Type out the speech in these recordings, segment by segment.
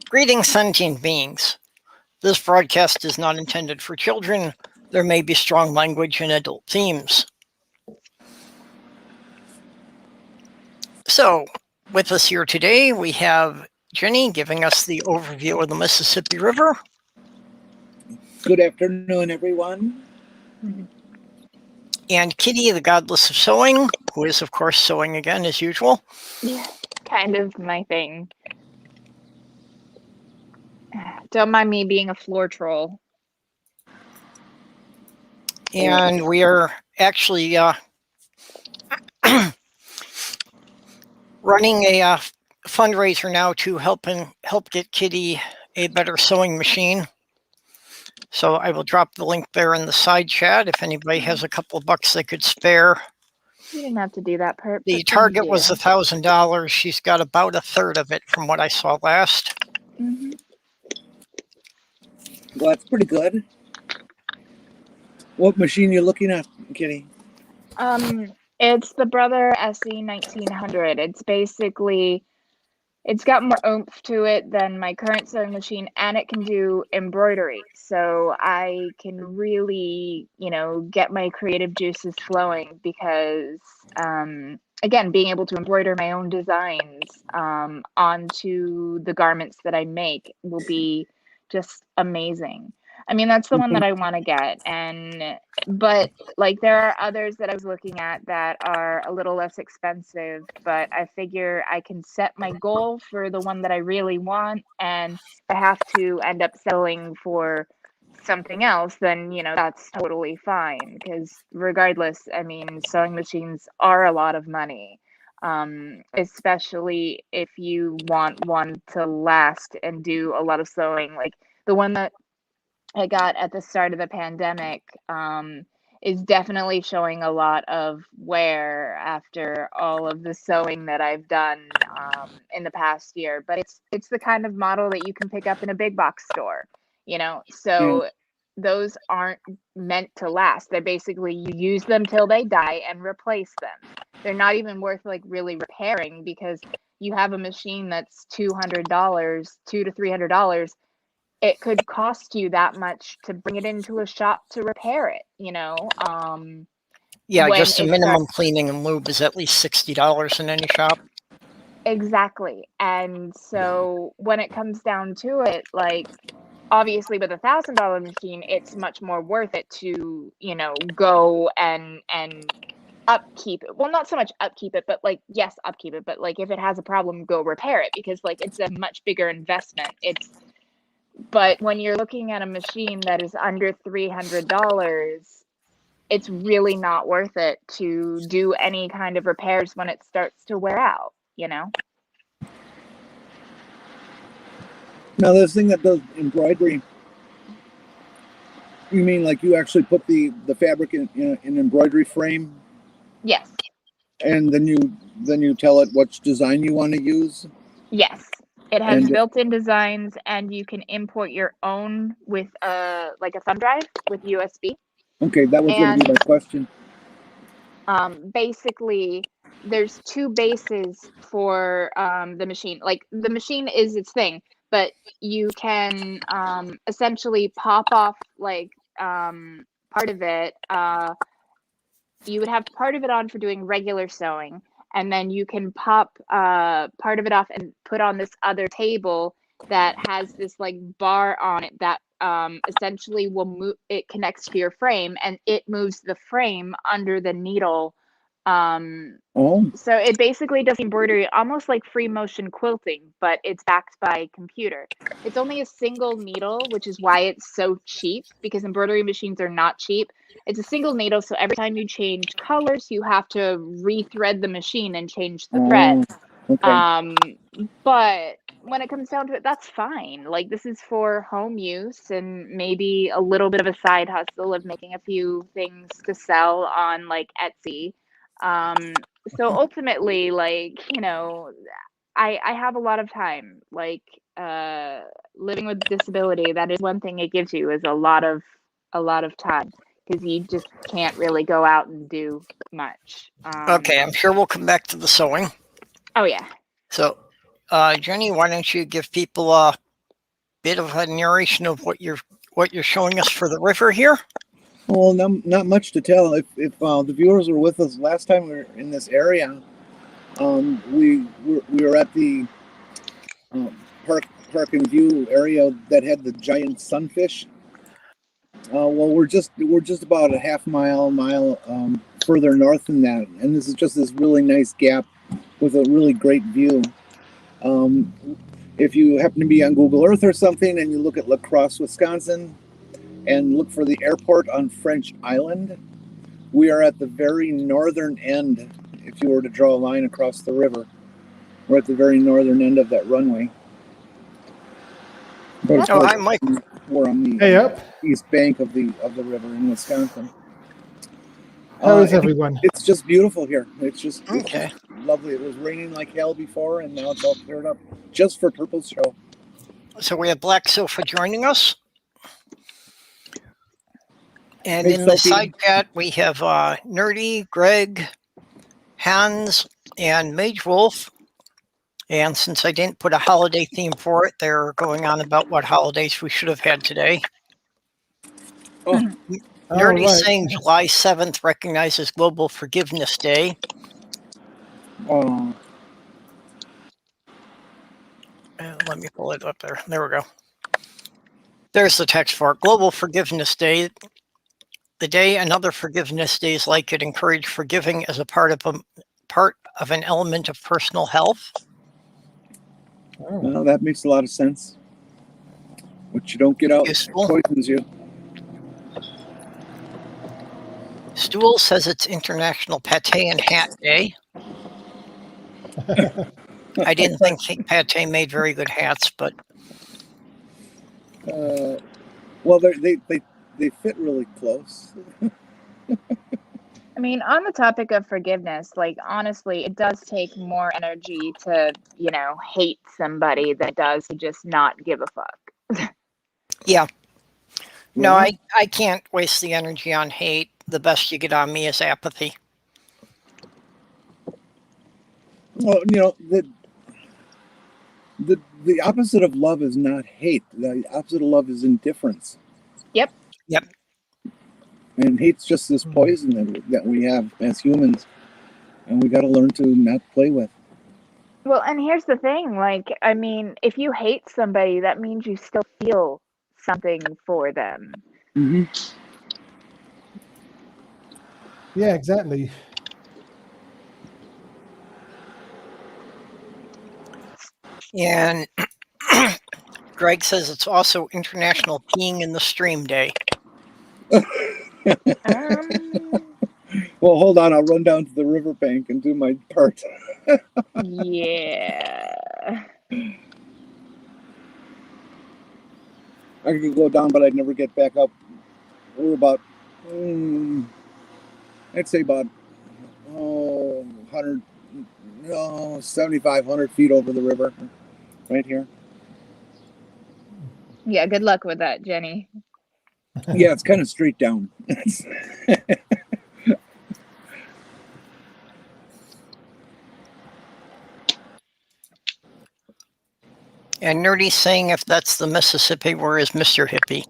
Greetings, sentient beings. This broadcast is not intended for children. There may be strong language and adult themes. So, with us here today, we have Jenny giving us the overview of the Mississippi River. Good afternoon, everyone. And Kitty, the goddess of sewing, who is, of course, sewing again as usual. Yeah, kind of my thing. Don't mind me being a floor troll. And we are actually running a fundraiser now to help get Kitty a better sewing machine. So I will drop the link there in the side chat if anybody has a couple of bucks they could spare. You didn't have to do that, Perp. The target was $1,000. She's got about a third of it from what I saw last. Mm-hmm. Well, that's pretty good. What machine you looking at, Kitty? It's the Brother SE 1900. It's basically, it's got more oomph to it than my current sewing machine, and it can do embroidery. So I can really, get my creative juices flowing because, again, being able to embroider my own designs onto the garments that I make will be just amazing. I mean, that's the one that I want to get. But like there are others that I was looking at that are a little less expensive, but I figure I can set my goal for the one that I really want. And if I have to end up selling for something else, then, that's totally fine. Because regardless, I mean, sewing machines are a lot of money. Especially if you want one to last and do a lot of sewing. Like the one that I got at the start of the pandemic is definitely showing a lot of wear after all of the sewing that I've done in the past year. But it's the kind of model that you can pick up in a big box store, So those aren't meant to last. They're basically, you use them till they die and replace them. They're not even worth like really repairing because you have a machine that's $200, $200 to $300. It could cost you that much to bring it into a shop to repair it, Yeah, just a minimum cleaning and lube is at least $60 in any shop. Exactly. And so when it comes down to it, like obviously with $1,000 machine, it's much more worth it to, go and upkeep it. Well, not so much upkeep it, but like, yes, upkeep it. But like if it has a problem, go repair it because like it's a much bigger investment. But when you're looking at a machine that is under $300, it's really not worth it to do any kind of repairs when it starts to wear out, Now, this thing that does embroidery, you mean like you actually put the fabric in an embroidery frame? Yes. And then you tell it which design you want to use? Yes. It has built-in designs, and you can import your own with like a thumb drive with USB. Okay, that was going to be my question. Basically, there's two bases for the machine. Like the machine is its thing, but you can essentially pop off like part of it. You would have part of it on for doing regular sewing. And then you can pop part of it off and put on this other table that has this like bar on it that essentially will move. It connects to your frame and it moves the frame under the needle. So it basically does embroidery almost like free motion quilting, but it's backed by computer. It's only a single needle, which is why it's so cheap because embroidery machines are not cheap. It's a single needle, so every time you change colors, you have to rethread the machine and change the thread. Okay. But when it comes down to it, that's fine. Like this is for home use and maybe a little bit of a side hustle of making a few things to sell on like Etsy. So ultimately, like, I have a lot of time. Like living with disability, that is one thing it gives you is a lot of time. Because you just can't really go out and do much. Okay, I'm sure we'll come back to the sewing. Oh, yeah. So, Jenny, why don't you give people a bit of a narration of what you're showing us for the river here? Well, not much to tell. If the viewers were with us last time we were in this area, we were at the Park and View area that had the giant sunfish. Well, we're just about a half mile further north than that, and this is just this really nice gap with a really great view. If you happen to be on Google Earth or something and you look at La Crosse, Wisconsin, and look for the airport on French Island, we are at the very northern end. If you were to draw a line across the river, we're at the very northern end of that runway. But Oh, hi, Mike. We're on the Hey up. east bank of the river in Wisconsin. How is everyone? It's just beautiful here. It's just Okay. lovely. It was raining like hell before, and now it's all cleared up just for Purple's show. So we have Black Sofa joining us. And Hey, in the Sophie. side chat, we have Nerdy, Greg, Hans, and Mage Wolf. And since I didn't put a holiday theme for it, they're going on about what holidays we should have had today. Oh, Nerdy right. saying July 7th recognizes Global Forgiveness Day. oh, Let me pull it up there. There we go. There's the text for it. Global Forgiveness Day. The day and other forgiveness days like it encourage forgiving as a part of an element of personal health. Oh. well, that makes a lot of sense. What you don't get out Useful. poisons you. Stool says it's International Pate and Hat Day. I didn't think Pate made very good hats, but Well, they fit really close. I mean, on the topic of forgiveness, like honestly, it does take more energy to, hate somebody than it does to just not give a fuck. yeah. No, Well, I can't waste the energy on hate. The best you get on me is apathy. Well, the opposite of love is not hate. The opposite of love is indifference. Yep. And hate's just this poison that we have as humans, and we got to learn to not play with. Well, and here's the thing, I mean, if you hate somebody, that means you still feel something for them. Mm-hmm. Yeah, exactly. And Greg says it's also International Peeing in the Stream Day. Well, hold on. I'll run down to the riverbank and do my part. Yeah. I could go down, but I'd never get back up. We're about, I'd say about 7,500 feet over the river, right here. Yeah, good luck with that, Jenny. Yeah, it's kind of straight down. And Nerdy's saying if that's the Mississippi, where is Mr. Hippie?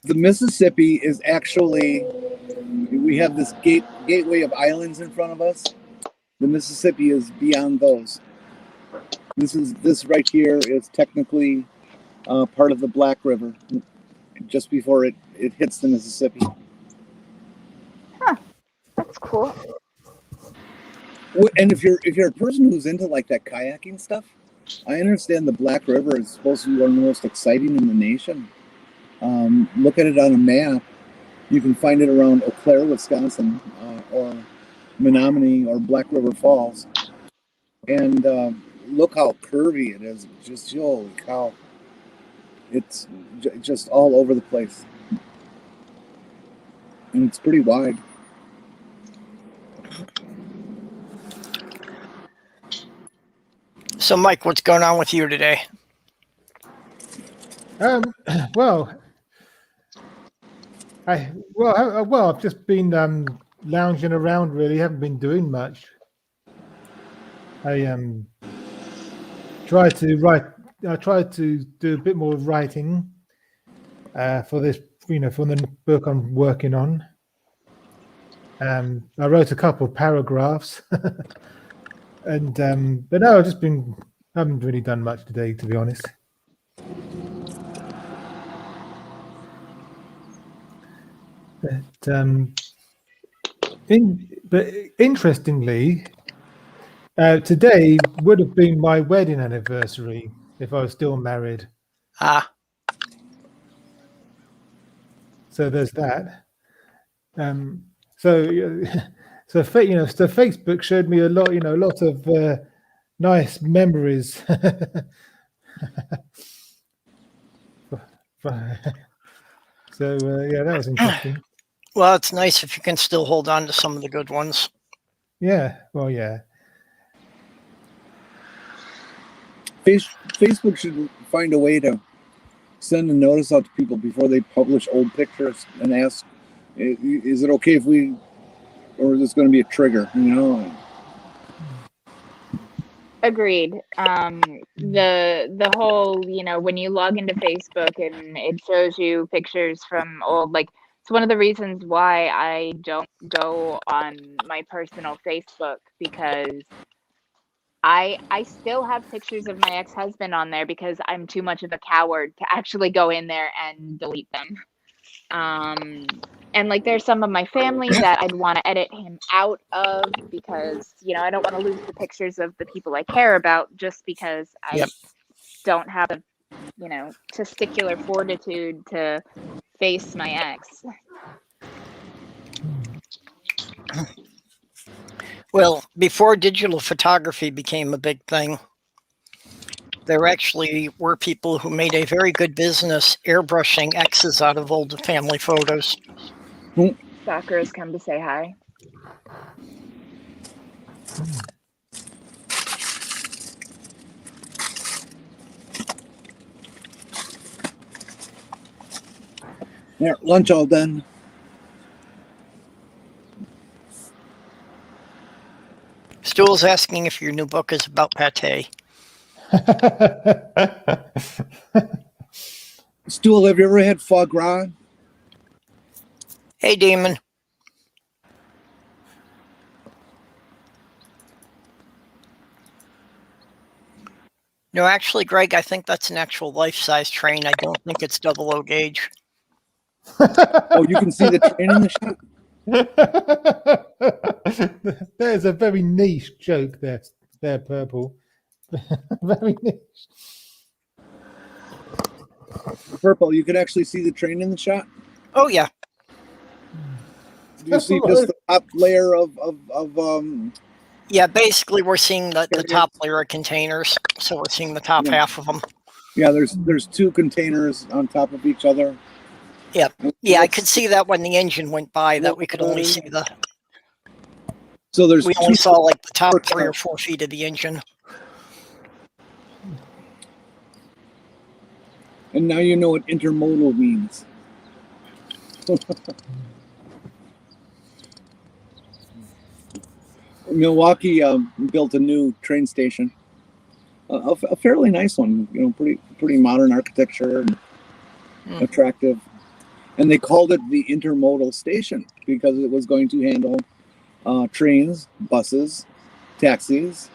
The Mississippi is actually, we have this gateway of islands in front of us. The Mississippi is beyond those. This right here is technically part of the Black River, just before it hits the Mississippi. Huh. That's cool. And if you're a person who's into like that kayaking stuff, I understand the Black River is supposed to be one of the most exciting in the nation. Look at it on a map. You can find it around Eau Claire, Wisconsin, or Menominee or Black River Falls. And look how curvy it is. Just holy cow. It's just all over the place. And it's pretty wide. So, Mike, what's going on with you today? Well, I've just been lounging around. Really, haven't been doing much. I tried to write I tried to do a bit more writing for this, for the book I'm working on. I wrote a couple of paragraphs, and but no, I haven't really done much today, to be honest. But interestingly, today would have been my wedding anniversary if I was still married. Ah, So there's that. So so Facebook showed me a lot of nice memories. So yeah, that was interesting. well, it's nice if you can still hold on to some of the good ones. Yeah, well, yeah. Facebook should find a way to send a notice out to people before they publish old pictures and ask, is it okay if we, or is this going to be a trigger, Agreed. The whole, when you log into Facebook and it shows you pictures from old, like, it's one of the reasons why I don't go on my personal Facebook, because I still have pictures of my ex-husband on there because I'm too much of a coward to actually go in there and delete them. And like, there's some of my family that I'd want to edit him out of because, I don't want to lose the pictures of the people I care about just because I don't have the, testicular fortitude to face my ex. Well, before digital photography became a big thing, there actually were people who made a very good business airbrushing X's out of old family photos. Soccer has come to say hi. Yeah, lunch all done. Stool's asking if your new book is about pate. Stool, have you ever had foie gras? Hey, Damon. No, actually, Greg, I think that's an actual life-size train. I don't think it's 00 gauge. Oh, you can see the train in the shot? There's a very niche joke there, Purple. Very niche. Purple, you can actually see the train in the shot? Oh, yeah. Do you see just the top layer of Yeah, basically we're seeing the top layer of containers, so we're seeing the top half of them. Yeah, there's two containers on top of each other. Yeah, yeah, I could see that when the engine went by, that we could only see the. So we only saw like the top 3 or 4 feet of the engine. And now you know what intermodal means. Milwaukee built a new train station, a fairly nice one. Pretty modern architecture and attractive. And they called it the intermodal station because it was going to handle trains, buses, taxis,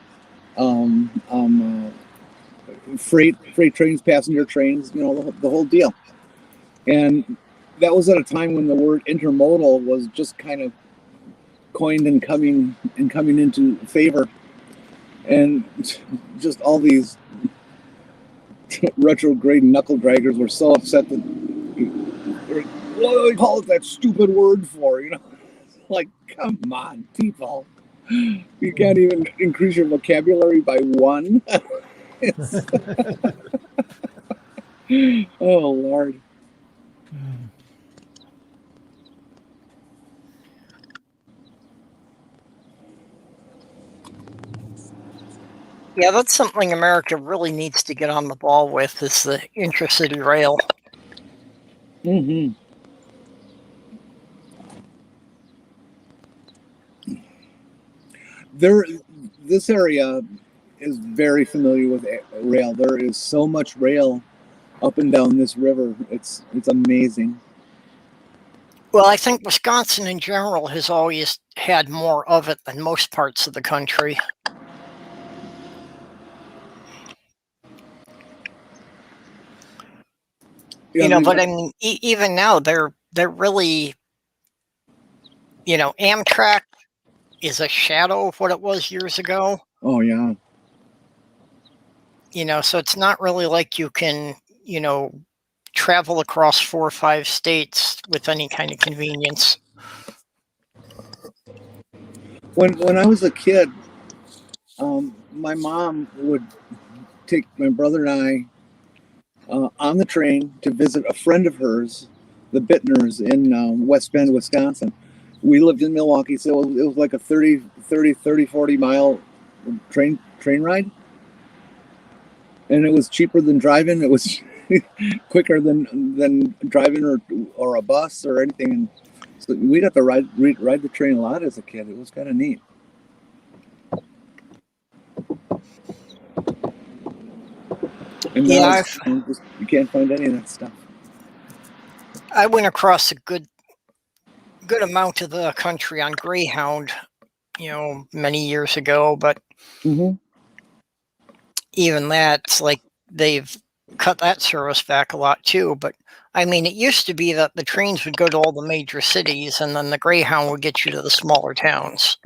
freight trains, passenger trains. The whole deal. And that was at a time when the word intermodal was just kind of coined and coming into favor, and just all these retrograde knuckle draggers were so upset that what do they call it that stupid word for? Like, come on, people, you can't even increase your vocabulary by 1. Oh Lord. Yeah, that's something America really needs to get on the ball with, is the intercity rail. Mm-hmm. This area is very familiar with rail. There is so much rail up and down this river. It's amazing. Well, I think Wisconsin in general has always had more of it than most parts of the country. Yeah, But I mean, even now they're really, Amtrak is a shadow of what it was years ago. oh yeah. So it's not really like you can, travel across 4 or 5 states with any kind of convenience. When I was a kid, my mom would take my brother and I on the train to visit a friend of hers, the Bittners in West Bend, Wisconsin. We lived in Milwaukee, so it was like a 40 mile train ride. And it was cheaper than driving. It was quicker than driving or a bus or anything. And so we got to ride the train a lot as a kid. It was kind of neat. And now you can't find any of that stuff. I went across a good amount of the country on Greyhound, many years ago, but even that's like they've cut that service back a lot too. But I mean, it used to be that the trains would go to all the major cities and then the Greyhound would get you to the smaller towns.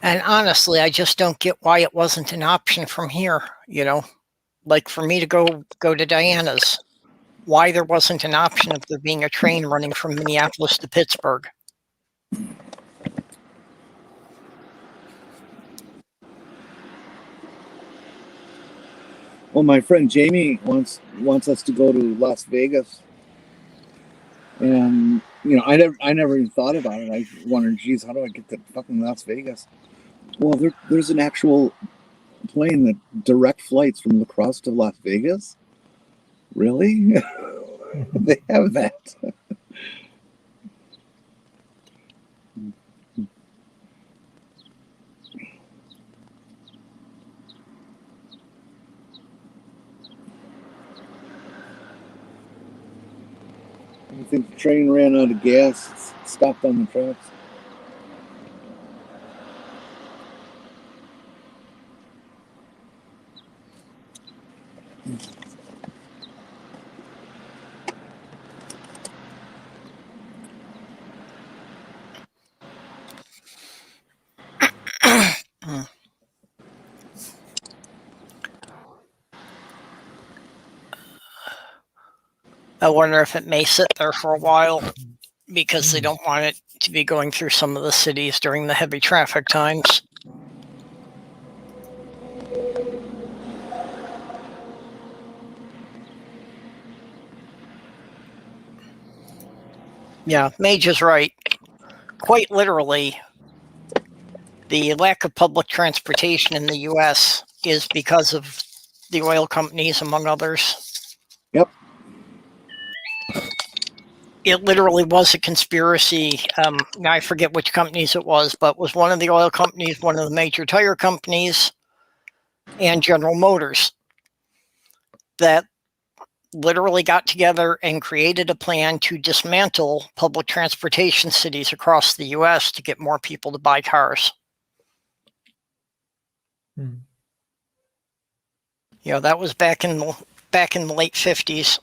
And honestly, I just don't get why it wasn't an option from here, like for me to go to Diana's, why there wasn't an option of there being a train running from Minneapolis to Pittsburgh. Well, my friend Jamie wants us to go to Las Vegas, and I never even thought about it. I wondered, geez, how do I get to fucking Las Vegas? Well, there's an actual plane that direct flights from La Crosse to Las Vegas. Really? They have that. I think the train ran out of gas, stopped on the tracks. I wonder if it may sit there for a while because they don't want it to be going through some of the cities during the heavy traffic times. Yeah, Mage is right. Quite literally, the lack of public transportation in the U.S. is because of the oil companies, among others. Yep. It literally was a conspiracy. Now I forget which companies it was, but it was one of the oil companies, one of the major tire companies, and General Motors that literally got together and created a plan to dismantle public transportation cities across the U.S. to get more people to buy cars. That was back in the late 50s.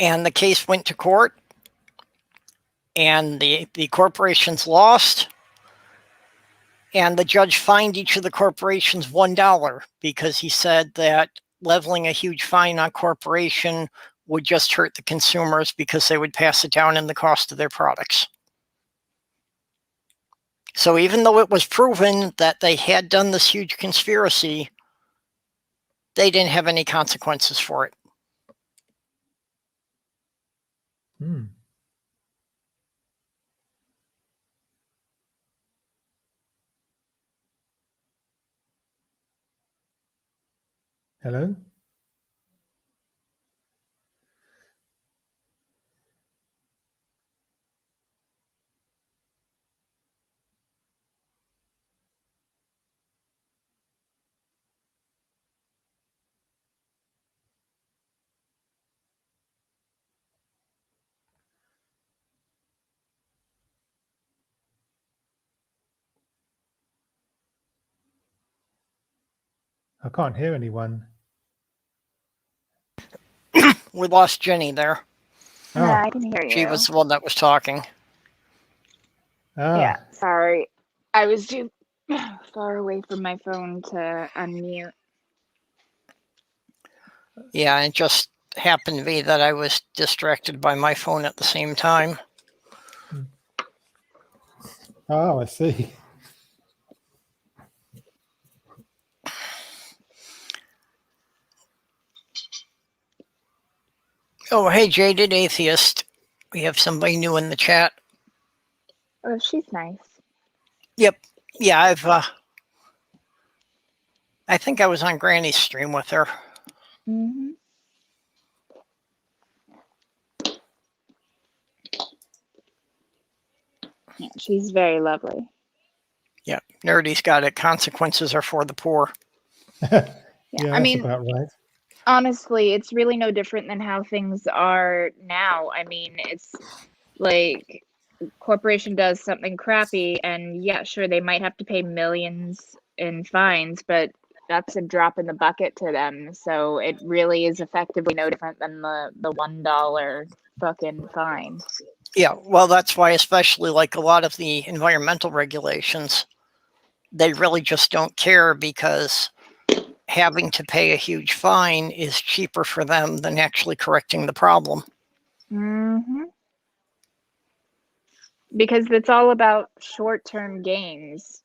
And the case went to court, and the corporations lost, and the judge fined each of the corporations $1 because he said that leveling a huge fine on corporation would just hurt the consumers because they would pass it down in the cost of their products. So even though it was proven that they had done this huge conspiracy, they didn't have any consequences for it. Hello? I can't hear anyone. We lost Jenny there. Oh, Yeah, I can hear you. She was the one that was talking. Yeah, sorry. I was too far away from my phone to unmute. Yeah, it just happened to be that I was distracted by my phone at the same time. Oh, I see. Oh, hey, Jaded Atheist. We have somebody new in the chat. Oh, she's nice. Yep. Yeah, I think I was on Granny's stream with her. Mm-hmm. Yeah, she's very lovely. Yeah, Nerdy's got it. Consequences are for the poor. Yeah, I that's mean, about right. honestly, it's really no different than how things are now. I mean, it's like corporation does something crappy, and yeah, sure, they might have to pay millions in fines, but that's a drop in the bucket to them. So it really is effectively no different than the $1 fucking fine. Yeah, well, that's why, especially like a lot of the environmental regulations, they really just don't care because having to pay a huge fine is cheaper for them than actually correcting the problem. Mm-hmm. Because it's all about short-term gains.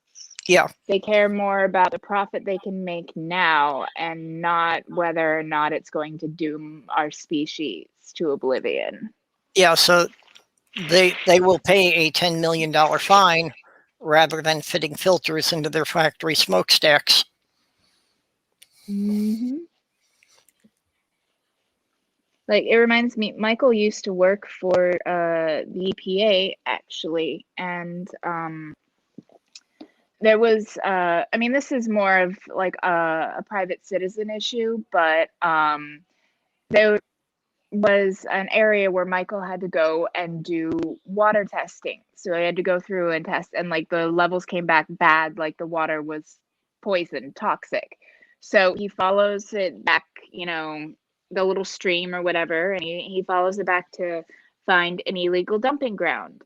Yeah. They care more about the profit they can make now and not whether or not it's going to doom our species to oblivion. Yeah, so they will pay a $10 million fine rather than fitting filters into their factory smokestacks. Mm-hmm. Like, it reminds me, Michael used to work for the EPA, actually, and there was, I mean, this is more of like a private citizen issue, but there was an area where Michael had to go and do water testing. So he had to go through and test, and like the levels came back bad, like the water was poison, toxic. So he follows it back, you know, the little stream or whatever, and he follows it back to find an illegal dumping ground.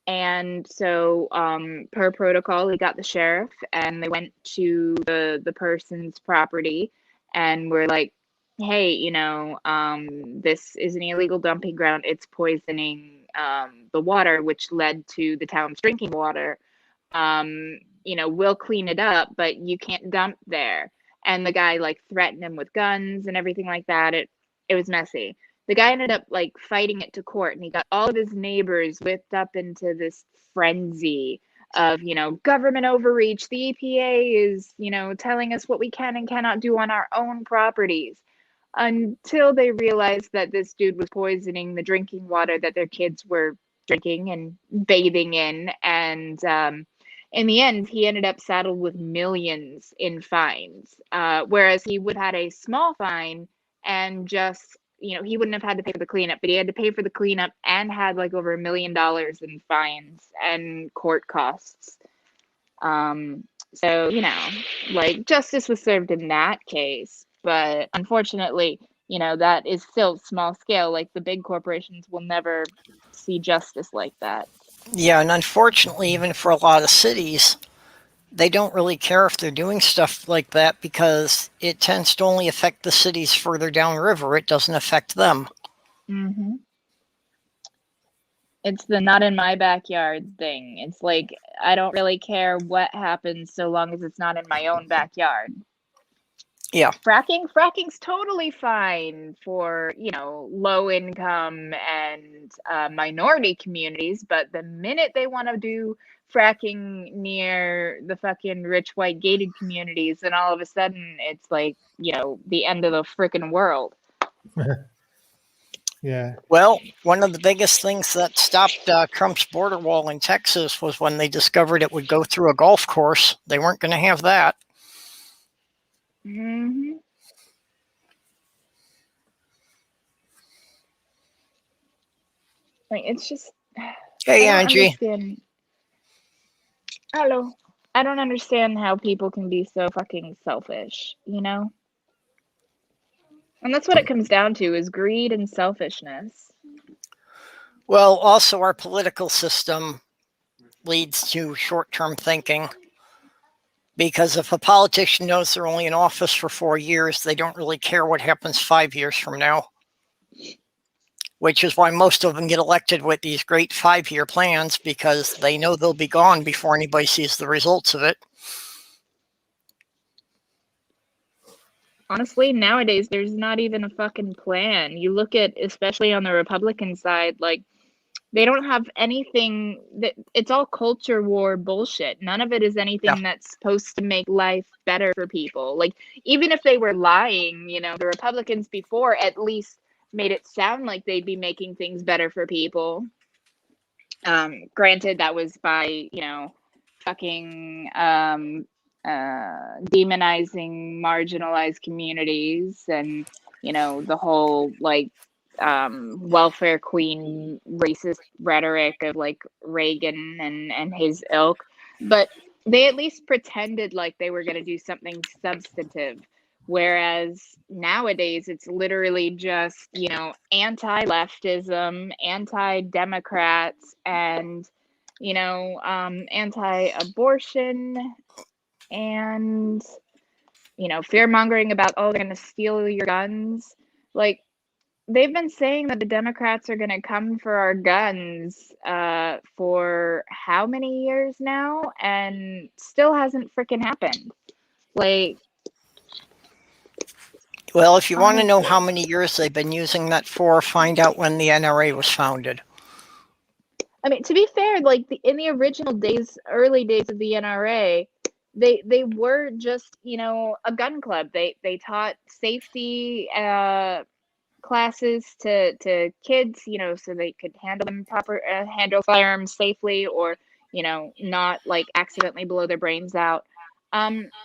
And so, per protocol, he got the sheriff, and they went to the person's property, and were like, hey, you know, this is an illegal dumping ground. It's poisoning the water, which led to the town's drinking water. You know, we'll clean it up, but you can't dump there. And the guy like threatened him with guns and everything like that. It was messy. The guy ended up like fighting it to court, and he got all of his neighbors whipped up into this frenzy of, you know, government overreach. The EPA is, you know, telling us what we can and cannot do on our own properties, until they realized that this dude was poisoning the drinking water that their kids were drinking and bathing in. And in the end, he ended up saddled with millions in fines, whereas he would have had a small fine and just, you know, he wouldn't have had to pay for the cleanup, but he had to pay for the cleanup and had like over $1 million in fines and court costs. So, you know, like justice was served in that case, but unfortunately, you know, that is still small scale. Like the big corporations will never see justice like that. Yeah, and unfortunately, even for a lot of cities, they don't really care if they're doing stuff like that because it tends to only affect the cities further downriver. It doesn't affect them. Mm-hmm. It's the not in my backyard thing. It's like, I don't really care what happens so long as it's not in my own backyard. Yeah. Fracking's totally fine for, you know, low income and minority communities, but the minute they want to do fracking near the fucking rich white gated communities, then all of a sudden it's like, you know, the end of the freaking world. Yeah. Well, one of the biggest things that stopped Trump's border wall in Texas was when they discovered it would go through a golf course. They weren't going to have that. Mm-hmm. Like, it's just, Hey, I don't Angie. understand. Hello. I don't understand how people can be so fucking selfish, you know? And that's what it comes down to, is greed and selfishness. Well, also our political system leads to short-term thinking, because if a politician knows they're only in office for 4 years, they don't really care what happens 5 years from now, which is why most of them get elected with these great 5-year plans, because they know they'll be gone before anybody sees the results of it. Honestly, nowadays, there's not even a fucking plan. You look at, especially on the Republican side, like, they don't have anything that, it's all culture war bullshit. None of it is anything that's supposed to make life better for people. Like, even if they were lying, you know, the Republicans before at least made it sound like they'd be making things better for people. Granted, that was by, you know, fucking demonizing marginalized communities and, you know, the whole like welfare queen racist rhetoric of like Reagan and his ilk. But they at least pretended like they were going to do something substantive. Whereas nowadays it's literally just, you know, anti-leftism, anti-democrats, and, you know, anti-abortion, and, you know, fear-mongering about, oh, they're going to steal your guns. Like, they've been saying that the Democrats are going to come for our guns for how many years now, and still hasn't freaking happened. Like, Well, if you want to know honestly. how many years they've been using that for, find out when the NRA was founded. I mean, to be fair, like in the original days, early days of the NRA, they were just, you know, a gun club. They taught safety classes to kids, you know, so they could handle firearms safely, or, you know, not like accidentally blow their brains out.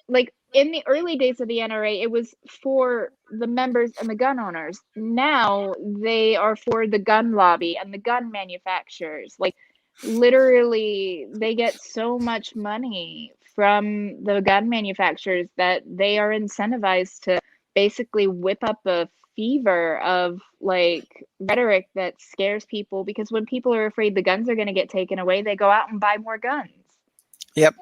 Like in the early days of the NRA, it was for the members and the gun owners. Now they are for the gun lobby and the gun manufacturers. Like, literally, they get so much money from the gun manufacturers that they are incentivized to basically whip up a fever of like rhetoric that scares people, because when people are afraid the guns are going to get taken away, they go out and buy more guns. Yep.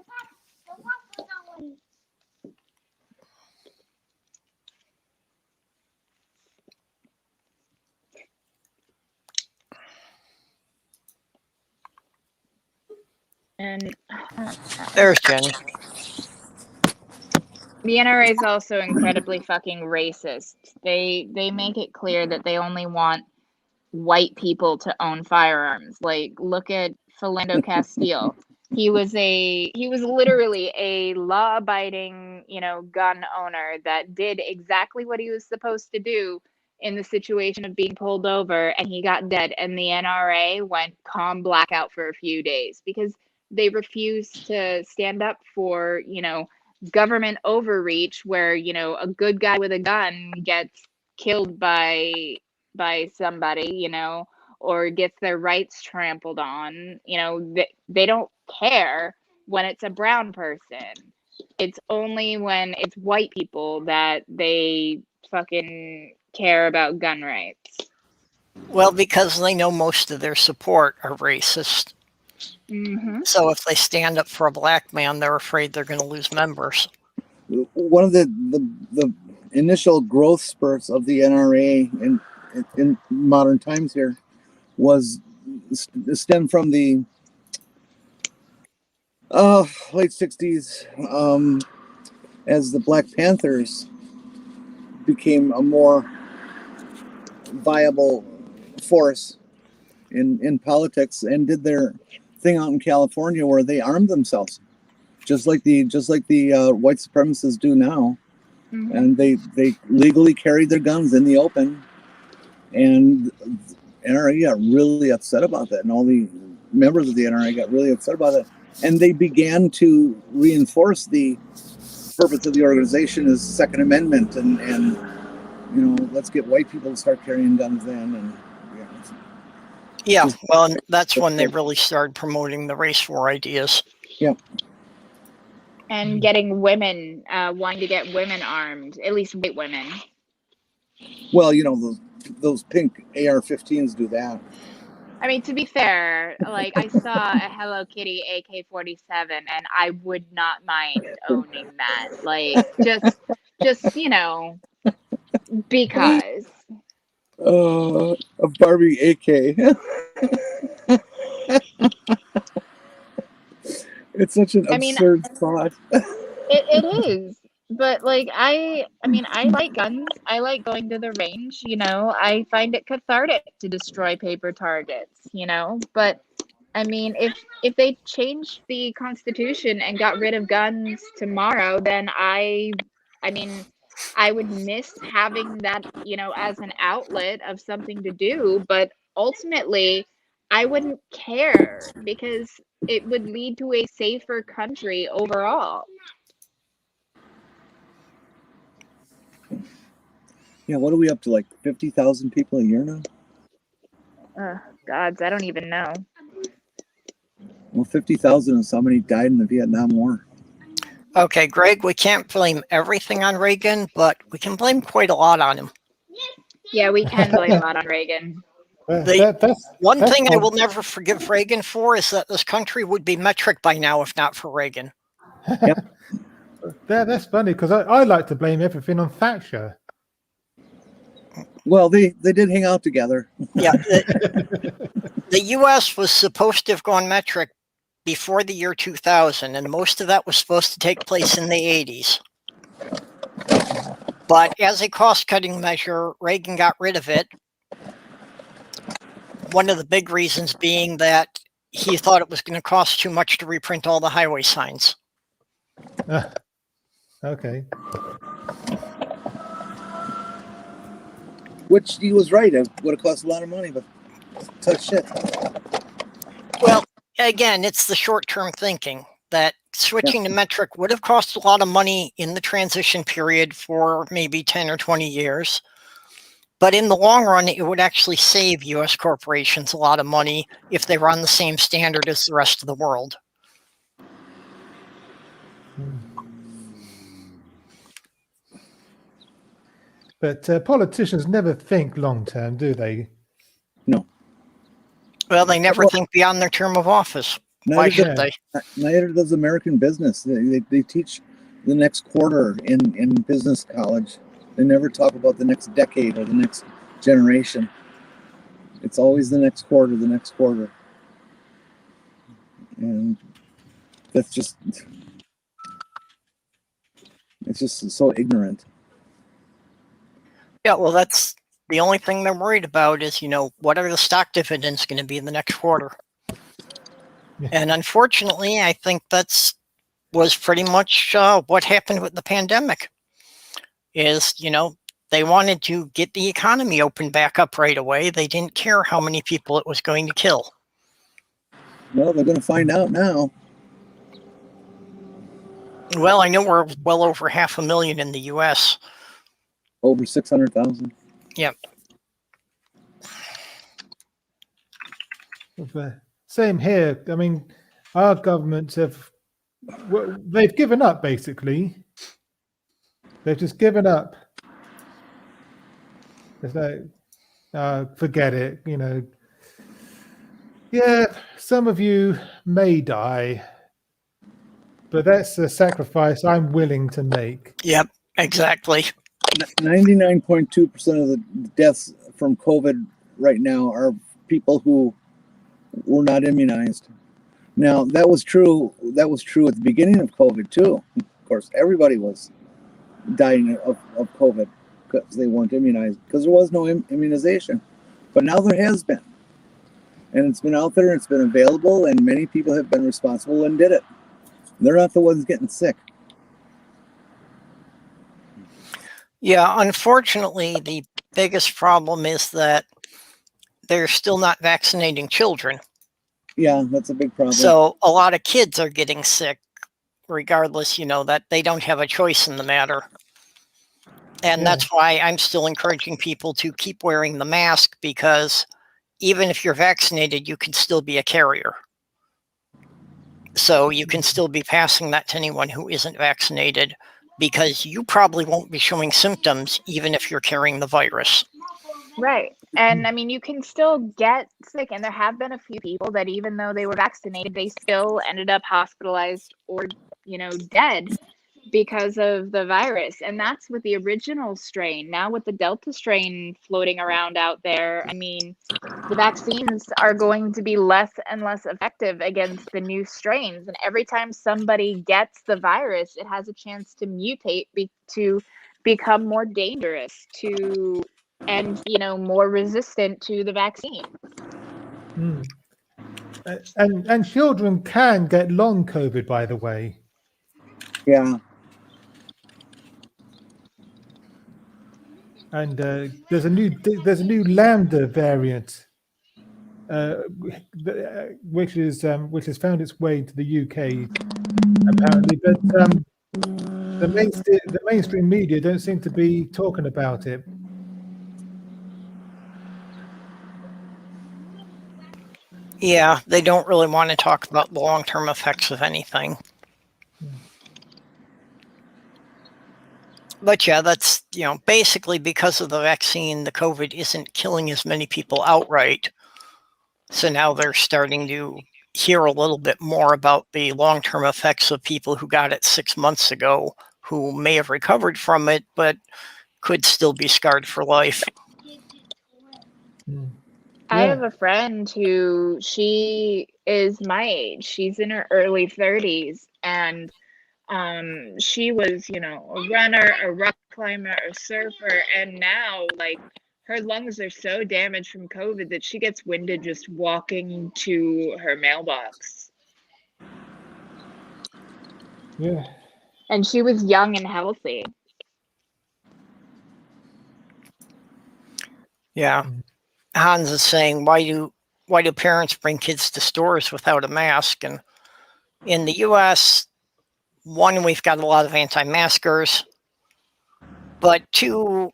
And There's Jenny. the NRA is also incredibly fucking racist. They make it clear that they only want white people to own firearms. Like, look at Philando Castile. He was literally a law-abiding, you know, gun owner that did exactly what he was supposed to do in the situation of being pulled over, and he got dead. And the NRA went calm blackout for a few days because they refused to stand up for, you know, government overreach, where, you know, a good guy with a gun gets killed by somebody, you know, or gets their rights trampled on. You know, they don't care when it's a brown person. It's only when it's white people that they fucking care about gun rights. Well, because they know most of their support are racist. Mm-hmm. So if they stand up for a black man, they're afraid they're going to lose members. One of the initial growth spurts of the NRA in modern times here was stemmed from the late 60s, as the Black Panthers became a more viable force in politics and did their thing out in California where they armed themselves, just like the white supremacists do now, and they legally carried their guns in the open, and NRA got really upset about that, and all the members of the NRA got really upset about it, and they began to reinforce the purpose of the organization as Second Amendment, and you know, let's get white people to start carrying guns then, and Yeah, well, and that's when they really started promoting the race war ideas. Yeah. And getting women, wanting to get women armed, at least white women. Well, you know, those pink AR-15s do that. I mean, to be fair, like I saw a Hello Kitty AK-47, and I would not mind owning that. Like, just you know, because. A Barbie AK. It's such an absurd thought. It is, but like I mean, I like guns. I like going to the range. You know, I find it cathartic to destroy paper targets. You know, but I mean, if they changed the Constitution and got rid of guns tomorrow, then I mean, I would miss having that, you know, as an outlet of something to do. But ultimately, I wouldn't care because it would lead to a safer country overall. Yeah, what are we up to? Like 50,000 people a year now? Gods, I don't even know. Well, 50,000 is how many died in the Vietnam War. Okay, Greg, we can't blame everything on Reagan, but we can blame quite a lot on him. Yeah, we can blame a lot on Reagan. One thing I will never forgive Reagan for is that this country would be metric by now if not for Reagan. Yep. That's funny because I like to blame everything on Thatcher. Well, they did hang out together. Yeah, the U.S. was supposed to have gone metric before the year 2000, and most of that was supposed to take place in the 80s. But as a cost-cutting measure, Reagan got rid of it. One of the big reasons being that he thought it was going to cost too much to reprint all the highway signs. Okay. Which he was right. It would have cost a lot of money, but tough shit. Well, again, it's the short-term thinking that switching to metric would have cost a lot of money in the transition period for maybe 10 or 20 years. But in the long run, it would actually save U.S. corporations a lot of money if they were on the same standard as the rest of the world. But politicians never think long-term, do they? No. Well, they never think beyond their term of office. Why should they? Neither does American business. They teach the next quarter in business college. They never talk about the next decade or the next generation. It's always the next quarter, the next quarter. And that's just, it's just so ignorant. Yeah, well, that's the only thing they're worried about is, you know, what are the stock dividends going to be in the next quarter? Yeah. And unfortunately, I think was pretty much what happened with the pandemic is, you know, they wanted to get the economy open back up right away. They didn't care how many people it was going to kill. Well, they're going to find out now. Well, I know we're well over 500,000 in the U.S. Over 600,000. Yep. Same here. I mean, our governments they've given up, basically. They've just given up. It's like, forget it, you know. Yeah, some of you may die, but that's a sacrifice I'm willing to make. Yep, exactly. 99.2% of the deaths from COVID right now are people who were not immunized. Now, that was true at the beginning of COVID too. Of course, everybody was dying of COVID. because they weren't immunized, because there was no immunization. But now there has been. And it's been out there, and it's been available, and many people have been responsible and did it. They're not the ones getting sick. Yeah, unfortunately, the biggest problem is that they're still not vaccinating children. Yeah, that's a big problem. So a lot of kids are getting sick, regardless, that they don't have a choice in the matter. And Yeah. that's why I'm still encouraging people to keep wearing the mask, because even if you're vaccinated, you can still be a carrier. So you can still be passing that to anyone who isn't vaccinated, because you probably won't be showing symptoms even if you're carrying the virus. Right. And I mean, you can still get sick, and there have been a few people that even though they were vaccinated, they still ended up hospitalized or, dead because of the virus. And that's with the original strain. Now with the Delta strain floating around out there, I mean, the vaccines are going to be less and less effective against the new strains. And every time somebody gets the virus, it has a chance to mutate to become more dangerous and more resistant to the vaccine. And children can get long COVID, by the way. Yeah. And there's a new Lambda variant, which has found its way to the UK apparently, but the mainstream media don't seem to be talking about it. Yeah, they don't really want to talk about the long-term effects of anything. But yeah, that's, basically because of the vaccine, the COVID isn't killing as many people outright. So now they're starting to hear a little bit more about the long-term effects of people who got it 6 months ago, who may have recovered from it, but could still be scarred for life. I have a friend who, she is my age. She's in her early 30s, and she was, a runner, a rock climber, a surfer, and now her lungs are so damaged from COVID that she gets winded just walking to her mailbox. Yeah. And she was young and healthy. Yeah. Hans is saying, why do parents bring kids to stores without a mask? And in the US, one, we've got a lot of anti-maskers, but two,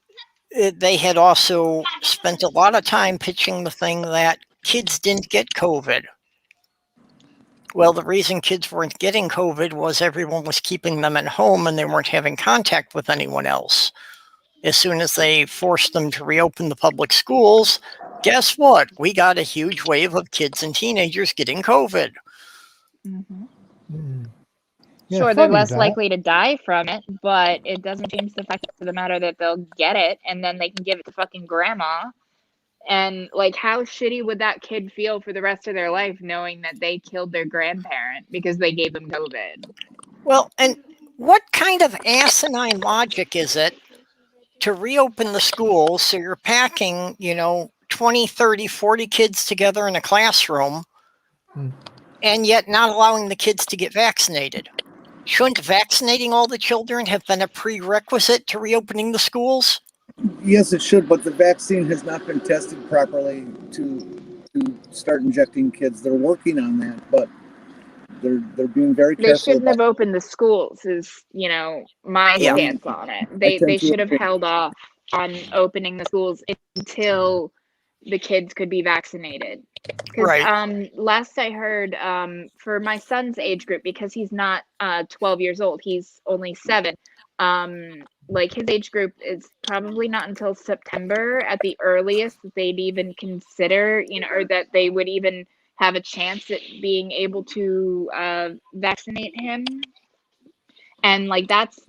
they had also spent a lot of time pitching the thing that kids didn't get COVID. Well, the reason kids weren't getting COVID was everyone was keeping them at home and they weren't having contact with anyone else. As soon as they forced them to reopen the public schools, guess what? We got a huge wave of kids and teenagers getting COVID. Yeah, sure, they're less likely to die from it, but it doesn't change the fact of the matter that they'll get it and then they can give it to fucking grandma. And how shitty would that kid feel for the rest of their life knowing that they killed their grandparent because they gave them COVID? Well, and what kind of asinine logic is it to reopen the schools so you're packing, 20, 30, 40 kids together in a classroom and yet not allowing the kids to get vaccinated? Shouldn't vaccinating all the children have been a prerequisite to reopening the schools? Yes, it should, but the vaccine has not been tested properly to start injecting kids. They're working on that, but they're being very careful. They shouldn't have opened the schools, is my stance on it. They should have held off on opening the schools until the kids could be vaccinated. Because last I heard, for my son's age group, because he's not 12 years old, he's only 7. His age group is probably not until September at the earliest that they'd even consider, or that they would even have a chance at being able to vaccinate him. And that's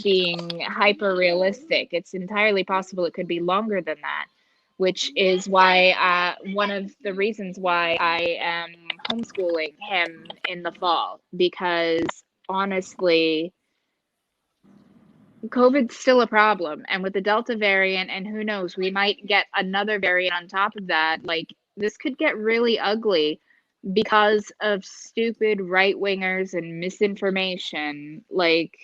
being hyper realistic. It's entirely possible it could be longer than that, which is why one of the reasons why I am homeschooling him in the fall, because honestly, COVID's still a problem. And with the Delta variant, and who knows, we might get another variant on top of that. Like, this could get really ugly because of stupid right-wingers and misinformation. Like,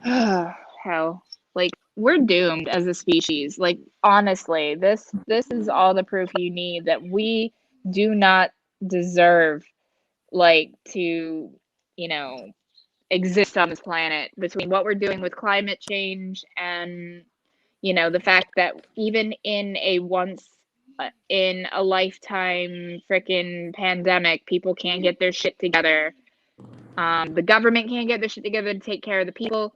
hell, like, we're doomed as a species. Like, honestly, this is all the proof you need that we do not deserve, like, to, you know, exist on this planet, between what we're doing with climate change and, you know, the fact that even in a once in a lifetime freaking pandemic, people can't get their shit together. The government can't get their shit together to take care of the people,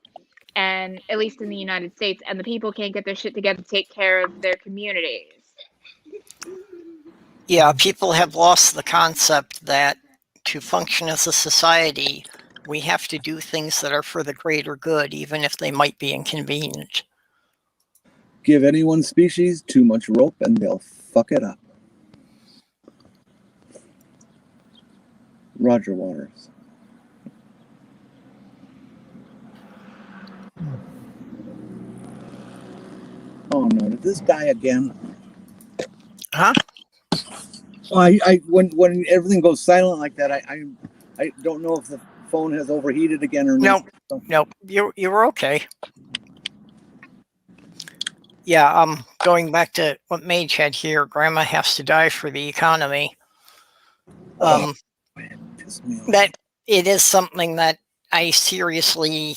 and at least in the United States, and the people can't get their shit together to take care of their communities. Yeah, people have lost the concept that to function as a society, we have to do things that are for the greater good, even if they might be inconvenient. Give any one species too much rope and they'll fuck it up. Roger Waters. Oh no, did this die again? Huh? When everything goes silent like that, I don't know if the phone has overheated again or not. Nope. You were okay. Yeah, going back to what Mage had here, Grandma has to die for the economy. Man, piss me off. That it is something that I seriously,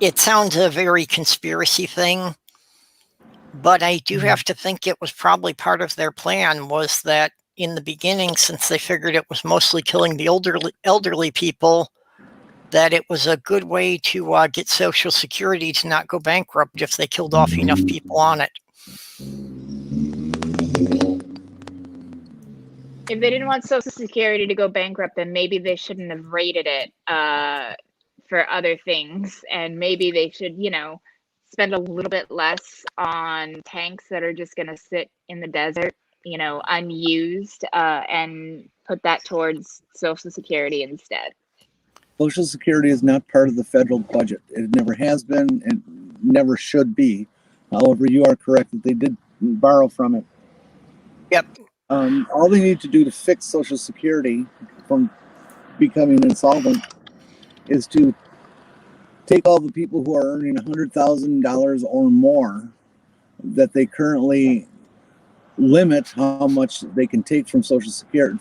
it sounds a very conspiracy thing, but I do have to think it was probably part of their plan, was that in the beginning, since they figured it was mostly killing the elderly people, that it was a good way to get Social Security to not go bankrupt if they killed off enough people on it. If they didn't want Social Security to go bankrupt, then maybe they shouldn't have rated it for other things. And maybe they should, you know, spend a little bit less on tanks that are just going to sit in the desert, you know, unused, and put that towards Social Security instead. Social Security is not part of the federal budget. It never has been and never should be. However, you are correct that they did borrow from it. Yep. All they need to do to fix Social Security from becoming insolvent is to take all the people who are earning $100,000 or more that they currently limit how much they can take from Social Security,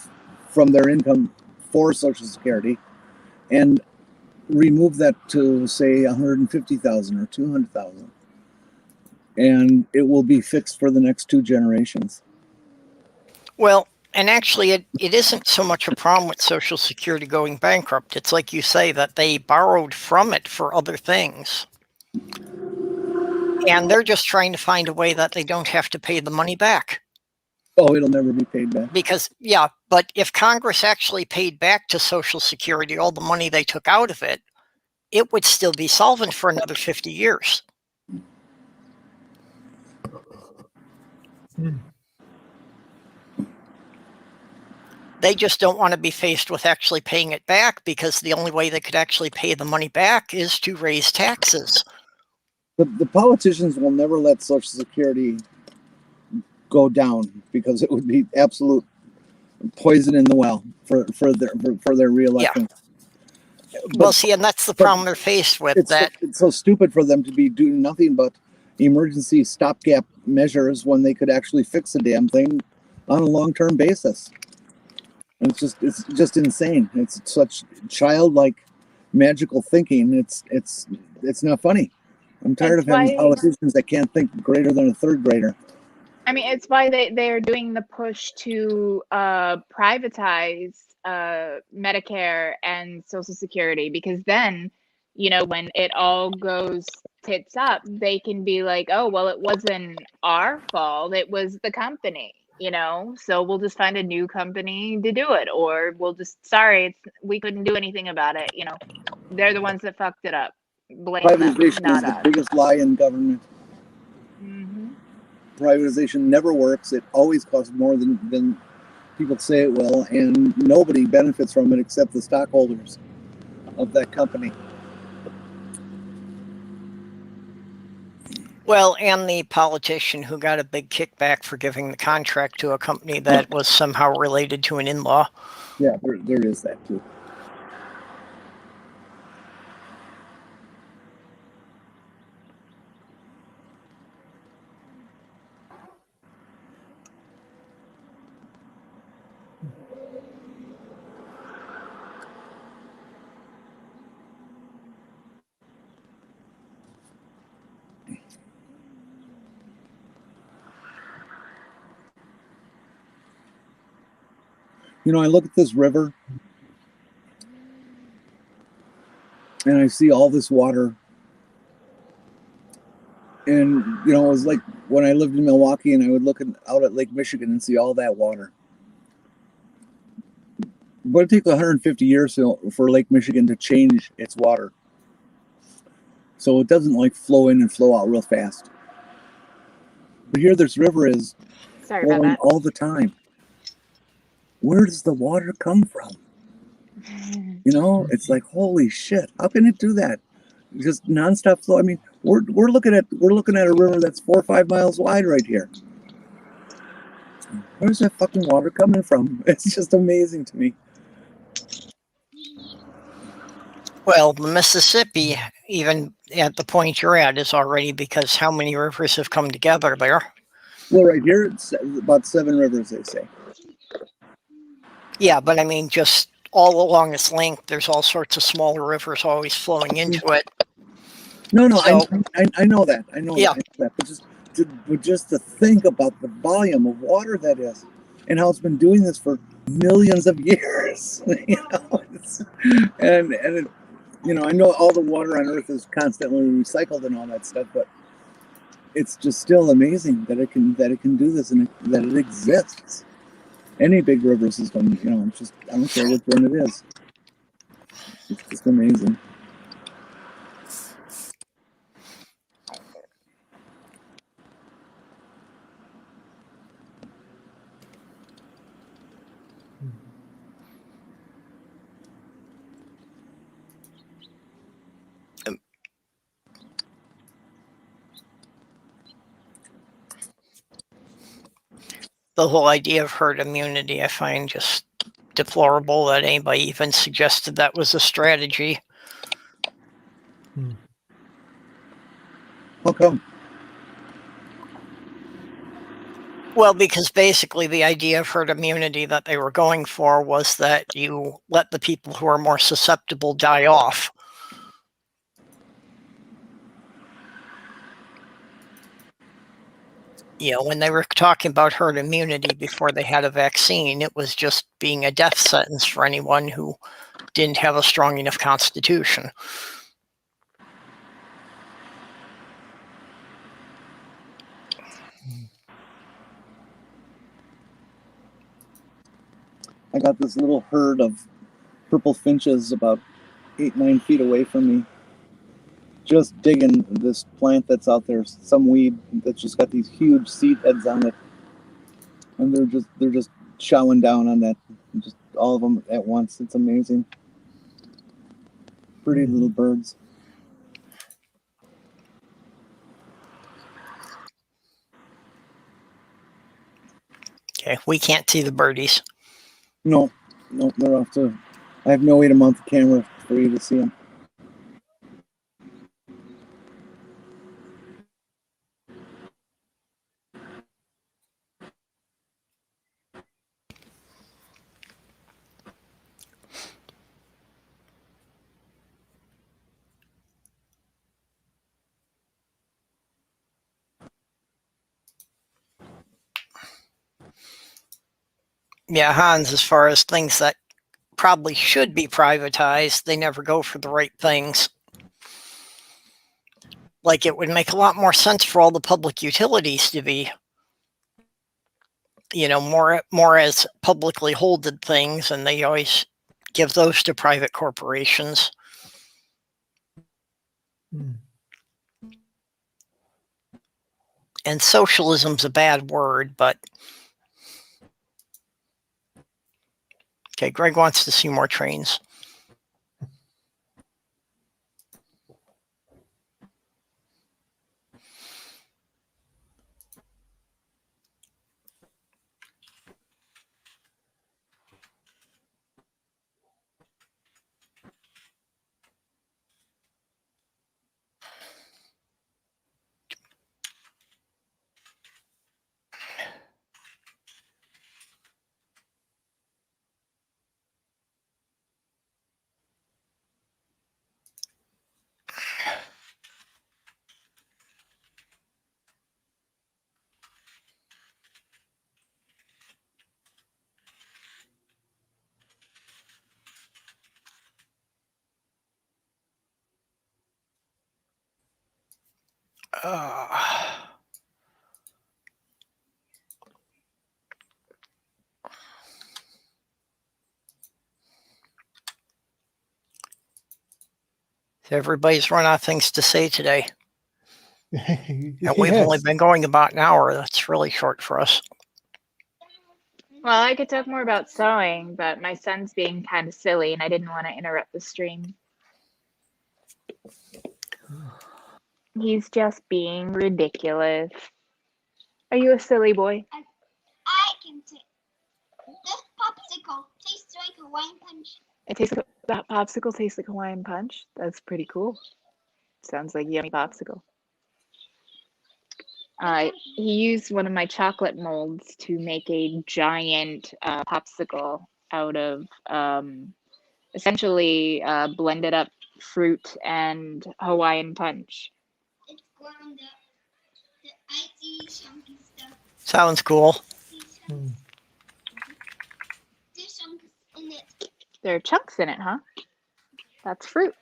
from their income for Social Security, and remove that to say 150,000 or 200,000, and it will be fixed for the next 2 generations. Well, and actually, it isn't so much a problem with Social Security going bankrupt. It's like you say, that they borrowed from it for other things. And they're just trying to find a way that they don't have to pay the money back. Oh, it'll never be paid back. Because, yeah, but if Congress actually paid back to Social Security all the money they took out of it, it would still be solvent for another 50 years. They just don't want to be faced with actually paying it back, because the only way they could actually pay the money back is to raise taxes. The politicians will never let Social Security go down, because it would be absolute poison in the well for their reelection. Yeah. Well, see, and that's the problem they're faced with. It's so stupid for them to be doing nothing but emergency stopgap measures when they could actually fix the damn thing on a long-term basis. And it's just insane. It's such childlike, magical thinking. It's not funny. I'm tired of having politicians that can't think greater than a third grader. I mean, it's why they're doing the push to privatize Medicare and Social Security, because then, you know, when it all goes tits up, they can be like, oh, well, it wasn't our fault. It was the company, you know, so we'll just find a new company to do it, or we'll just, we couldn't do anything about it. You know, they're the ones that fucked it up. Blame them, Privatization not is the us. biggest lie in government. Mm-hmm. Privatization never works. It always costs more than people say it will, and nobody benefits from it except the stockholders of that company. Well, and the politician who got a big kickback for giving the contract to a company that was somehow related to an in-law. Yeah, there is that too. You know, I look at this river and I see all this water. And, you know, it was like when I lived in Milwaukee and I would look out at Lake Michigan and see all that water. But it took 150 years for Lake Michigan to change its water. So it doesn't like flow in and flow out real fast. But here this river is Sorry about flowing that. all the time. Where does the water come from? You know, it's like, holy shit, how can it do that? Just nonstop flow. I mean, we're looking at a river that's 4 or 5 miles wide right here. Where's that fucking water coming from? It's just amazing to me. Well, the Mississippi, even at the point you're at, is already, because how many rivers have come together there? Well, right here, it's about 7 rivers, they say. Yeah, but I mean, just all along its length, there's all sorts of smaller rivers always flowing into it. No, So, I know that. I know yeah. that. But just to think about the volume of water that is, and how it's been doing this for millions of years. You know, and it, you know, I know all the water on Earth is constantly recycled and all that stuff, but it's just still amazing that it can do this and that it exists. Any big river system, you know, just I don't care which one it is. It's just amazing. The whole idea of herd immunity, I find just deplorable that anybody even suggested that was a strategy. How come? Well, because basically the idea of herd immunity that they were going for was that you let the people who are more susceptible die off. You know, when they were talking about herd immunity before they had a vaccine, it was just being a death sentence for anyone who didn't have a strong enough constitution. I got this little herd of purple finches about 8-9 feet away from me, just digging this plant that's out there, some weed that's just got these huge seed heads on it, and they're just chowing down on that, just all of them at once. It's amazing. Pretty little birds. Okay, we can't see the birdies. No, they're off to. I have no way to mount the camera for you to see them. Yeah, Hans, as far as things that probably should be privatized, they never go for the right things. Like, it would make a lot more sense for all the public utilities to be, you know, more as publicly holded things, and they always give those to private corporations. And socialism's a bad word, but okay, Greg wants to see more trains. Everybody's run out of things to say today. And we've Yes. only been going about an hour. That's really short for us. Well, I could talk more about sewing, but my son's being kind of silly and I didn't want to interrupt the stream. He's just being ridiculous. Are you a silly boy? I can say this popsicle tastes like Hawaiian punch. That popsicle tastes like Hawaiian punch. That's pretty cool. Sounds like yummy popsicle. He used one of my chocolate molds to make a giant popsicle out of essentially blended up fruit and Hawaiian punch. It's ground up. The icy, chunky stuff. Sounds cool. There's chunks in it. There are chunks in it, huh? That's fruit.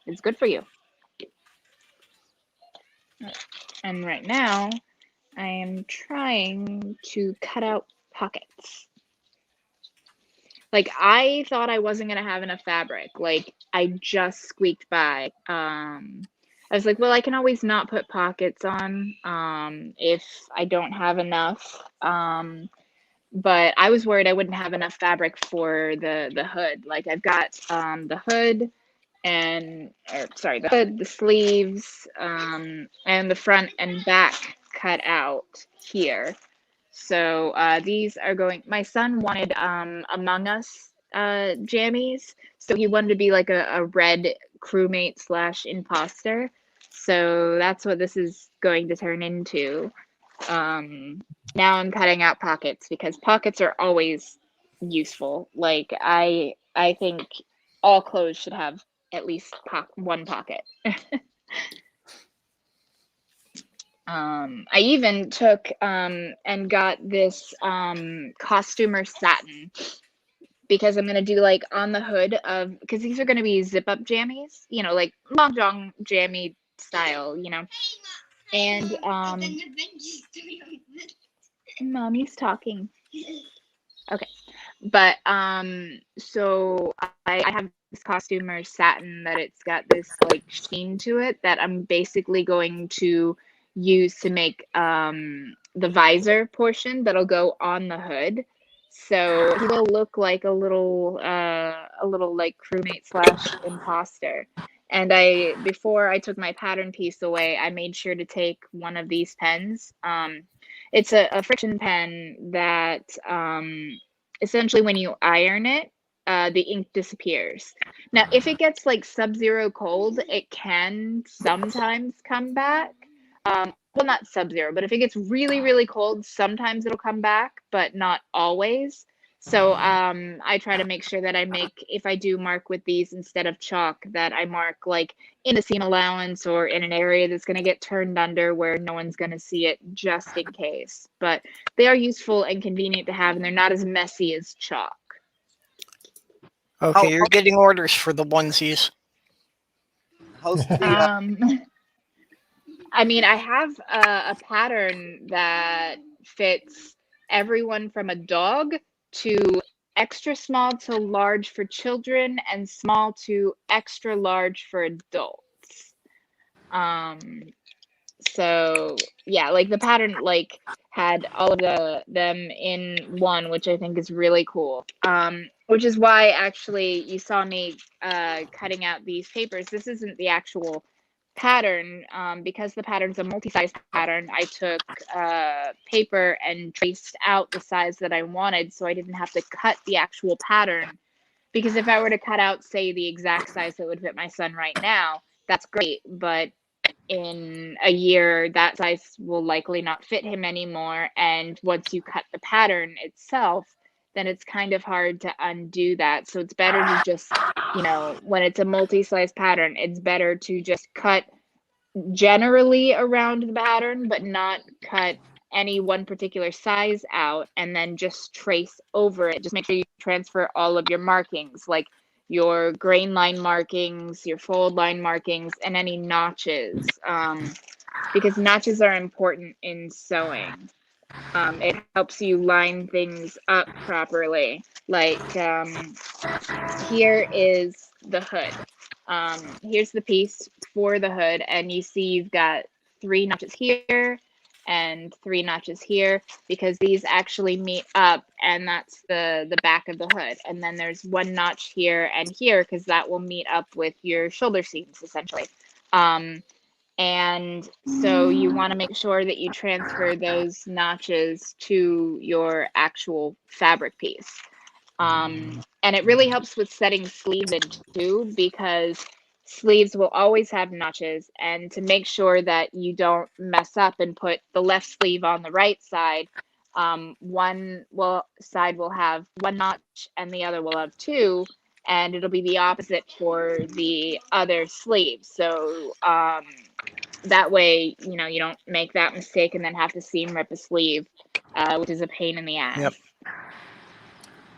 It's good for you. And right now, I am trying to cut out pockets. Like, I thought I wasn't going to have enough fabric. Like, I just squeaked by. I was like, well, I can always not put pockets on if I don't have enough. But I was worried I wouldn't have enough fabric for the hood. Like, I've got the hood the hood, the sleeves, and the front and back cut out here. So these are going, my son wanted Among Us jammies. So he wanted to be like a red crewmate / imposter. So that's what this is going to turn into. Now I'm cutting out pockets because pockets are always useful. Like I think all clothes should have at least one pocket. I even took and got this costumer satin because I'm gonna do like on the hood of, because these are gonna be zip up jammies, you know, like long john jammy style, you know. And mommy's talking. Okay. But so I have this costumer satin that it's got this like sheen to it that I'm basically going to use to make the visor portion that'll go on the hood. So he will look like a little like crewmate / imposter. And before I took my pattern piece away, I made sure to take one of these pens. It's a friction pen that essentially when you iron it, the ink disappears. Now, if it gets like sub-zero cold, it can sometimes come back. Well, not sub-zero, but if it gets really, really cold, sometimes it'll come back, but not always. So I try to make sure that I make, if I do mark with these instead of chalk, that I mark like in the seam allowance or in an area that's going to get turned under where no one's going to see it, just in case. But they are useful and convenient to have, and they're not as messy as chalk. Okay, you're getting orders for the onesies. How's I mean, I have a pattern that fits everyone from a dog to extra small to large for children and small to extra large for adults. So yeah, like the pattern like had all of them in one, which I think is really cool. Which is why actually you saw me cutting out these papers. This isn't the actual pattern, because the pattern's a multi-size pattern. I took paper and traced out the size that I wanted, so I didn't have to cut the actual pattern. Because if I were to cut out, say, the exact size that would fit my son right now, that's great, but in a year that size will likely not fit him anymore. And once you cut the pattern itself, then it's kind of hard to undo that. So it's better to just, you know, when it's a multi-size pattern, it's better to just cut generally around the pattern, but not cut any one particular size out, and then just trace over it. Just make sure you transfer all of your markings, like your grain line markings, your fold line markings, and any notches. because notches are important in sewing. It helps you line things up properly. Like here is the hood. Here's the piece for the hood, and you see you've got 3 notches here and 3 notches here, because these actually meet up, and that's the back of the hood. And then there's 1 notch here and here, because that will meet up with your shoulder seams essentially. And so you want to make sure that you transfer those notches to your actual fabric piece. And it really helps with setting sleeves in too, because sleeves will always have notches, and to make sure that you don't mess up and put the left sleeve on the right side, one side will have 1 notch and the other will have 2, and it'll be the opposite for the other sleeve. So that way, you know, you don't make that mistake and then have to seam rip a sleeve, which is a pain in the ass. Yep.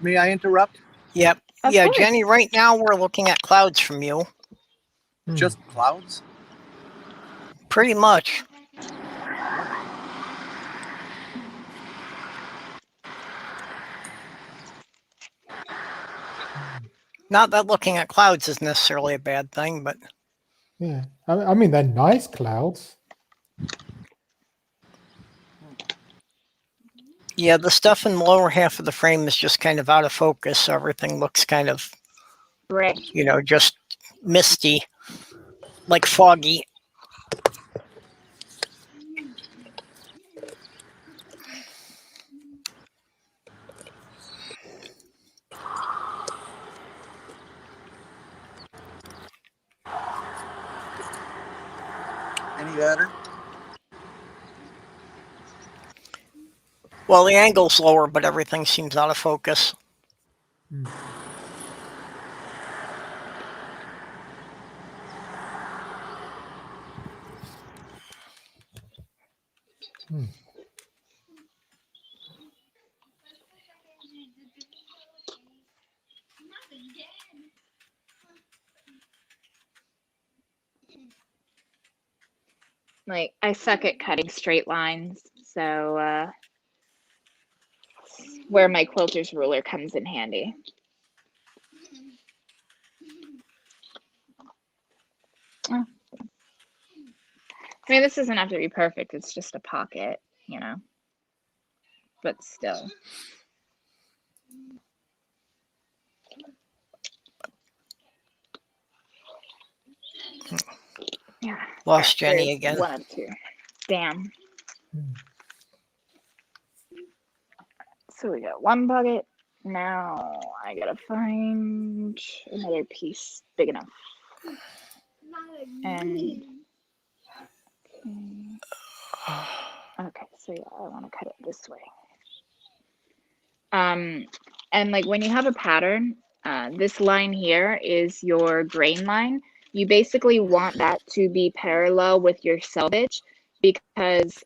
May I interrupt? Yep. Of Yeah, course. Jenny, right now we're looking at clouds from you. Just clouds? Pretty much. Not that looking at clouds is necessarily a bad thing, but Yeah, I mean, they're nice clouds. yeah, the stuff in the lower half of the frame is just kind of out of focus. So everything looks kind of, Right. you know, just misty, like foggy. Any better? Well, the angle's lower, but everything seems out of focus. Like, I suck at cutting straight lines, so where my quilter's ruler comes in handy. Oh. I mean, this doesn't have to be perfect. It's just a pocket, you know, but still. Yeah. Lost Jenny There's again. 1 of 2. Damn. So we got 1 bucket. Now I gotta find another piece big enough. And okay, so yeah, I want to cut it this way. And like when you have a pattern, this line here is your grain line. You basically want that to be parallel with your selvage, because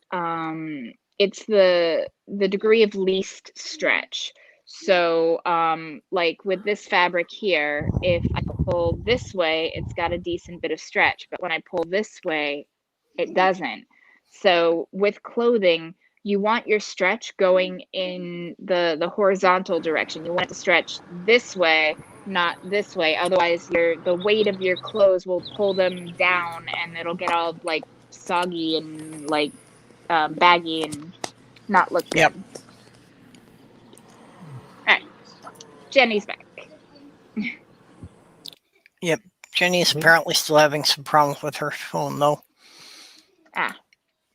it's the degree of least stretch. So like with this fabric here, if I pull this way, it's got a decent bit of stretch, but when I pull this way, it doesn't. So with clothing, you want your stretch going in the horizontal direction. You want it to stretch this way, not this way. Otherwise, the weight of your clothes will pull them down, and it'll get all like soggy and like baggy and not look good. Yep. All right, Jenny's back. Yep. Jenny's apparently still having some problems with her phone, though.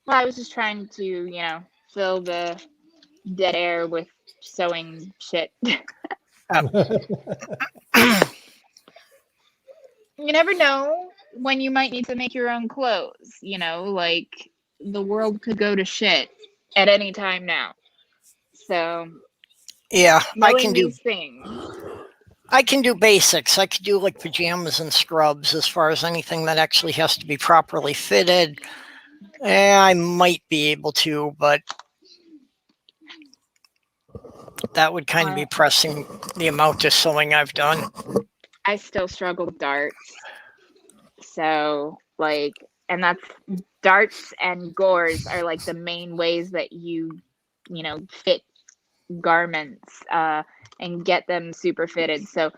Well, I was just trying to, you know, fill the dead air with sewing shit. You never know when you might need to make your own clothes, you know, like the world could go to shit at any time now. So Yeah, knowing these things. I can do basics. I could do like pajamas and scrubs. As far as anything that actually has to be properly fitted, I might be able to, but that would kind of be pressing the amount of sewing I've done. I still struggle with darts. So like and that's darts and gores are like the main ways that you fit garments and get them super fitted. So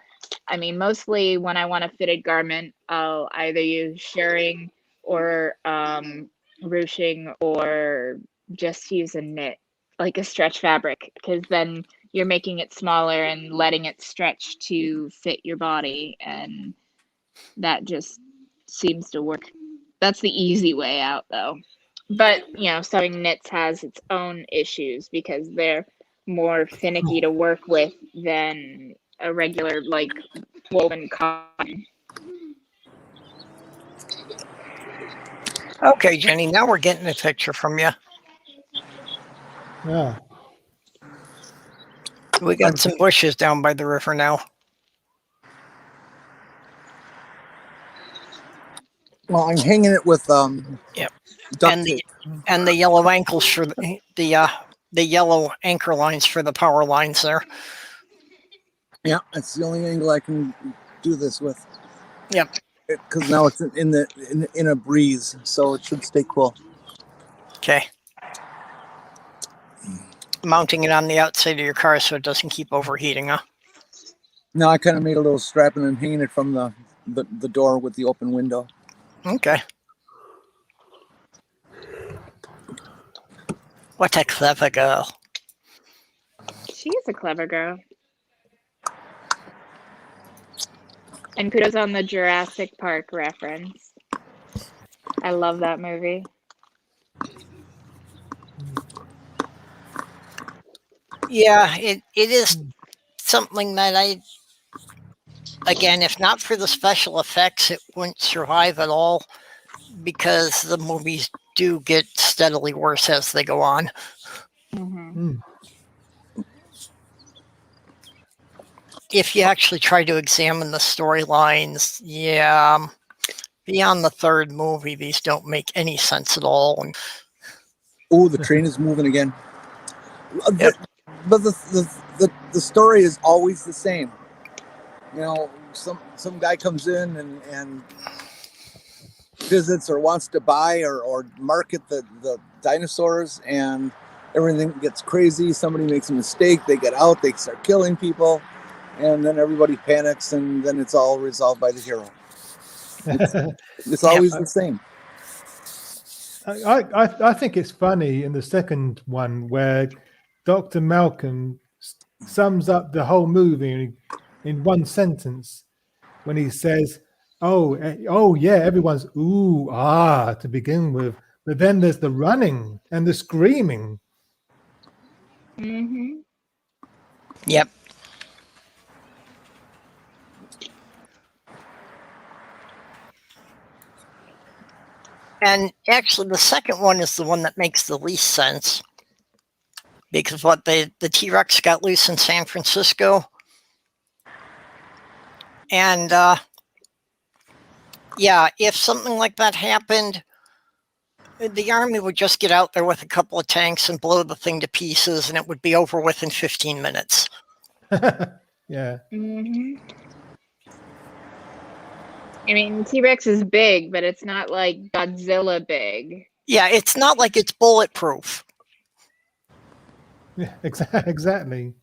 I mean, mostly when I want a fitted garment, I'll either use shirring or ruching, or just use a knit, like a stretch fabric, because then you're making it smaller and letting it stretch to fit your body, and that just seems to work. That's the easy way out, though. But sewing knits has its own issues because they're more finicky to work with than a regular like woven cotton. Okay, Jenny, now we're getting a picture from you. Yeah. We got some bushes down by the river now. Well, I'm hanging it with Yep. duct And the tape. and the yellow ankles for the yellow anchor lines for the power lines there. Yeah, that's the only angle I can do this with. Yep. Because now it's in a breeze, so it should stay cool. Okay. Mounting it on the outside of your car so it doesn't keep overheating, huh? Now I kind of made a little strap and I'm hanging it from the door with the open window. Okay. What a clever girl. She is a clever girl. And kudos on the Jurassic Park reference. I love that movie. Yeah, it is something that again, if not for the special effects, it wouldn't survive at all, because the movies do get steadily worse as they go on. Mm-hmm. If you actually try to examine the storylines, yeah, beyond the third movie, these don't make any sense at all. And Oh, the train is moving again. Yep. But the story is always the same. Some guy comes in and visits or wants to buy or market the dinosaurs, and everything gets crazy. Somebody makes a mistake, they get out, they start killing people, and then everybody panics, and then it's all resolved by the hero. It's always the same. I think it's funny in the second one where Dr. Malcolm sums up the whole movie in one sentence when he says, oh yeah, everyone's ooh, ah to begin with, but then there's the running and the screaming. Mm-hmm. Yep. And actually, the second one is the one that makes the least sense, because the T-Rex got loose in San Francisco, and yeah, if something like that happened, the army would just get out there with a couple of tanks and blow the thing to pieces, and it would be over within 15 minutes. Yeah. Mm-hmm. I mean, T-Rex is big, but it's not like Godzilla big. Yeah, it's not like it's bulletproof. Yeah, exactly.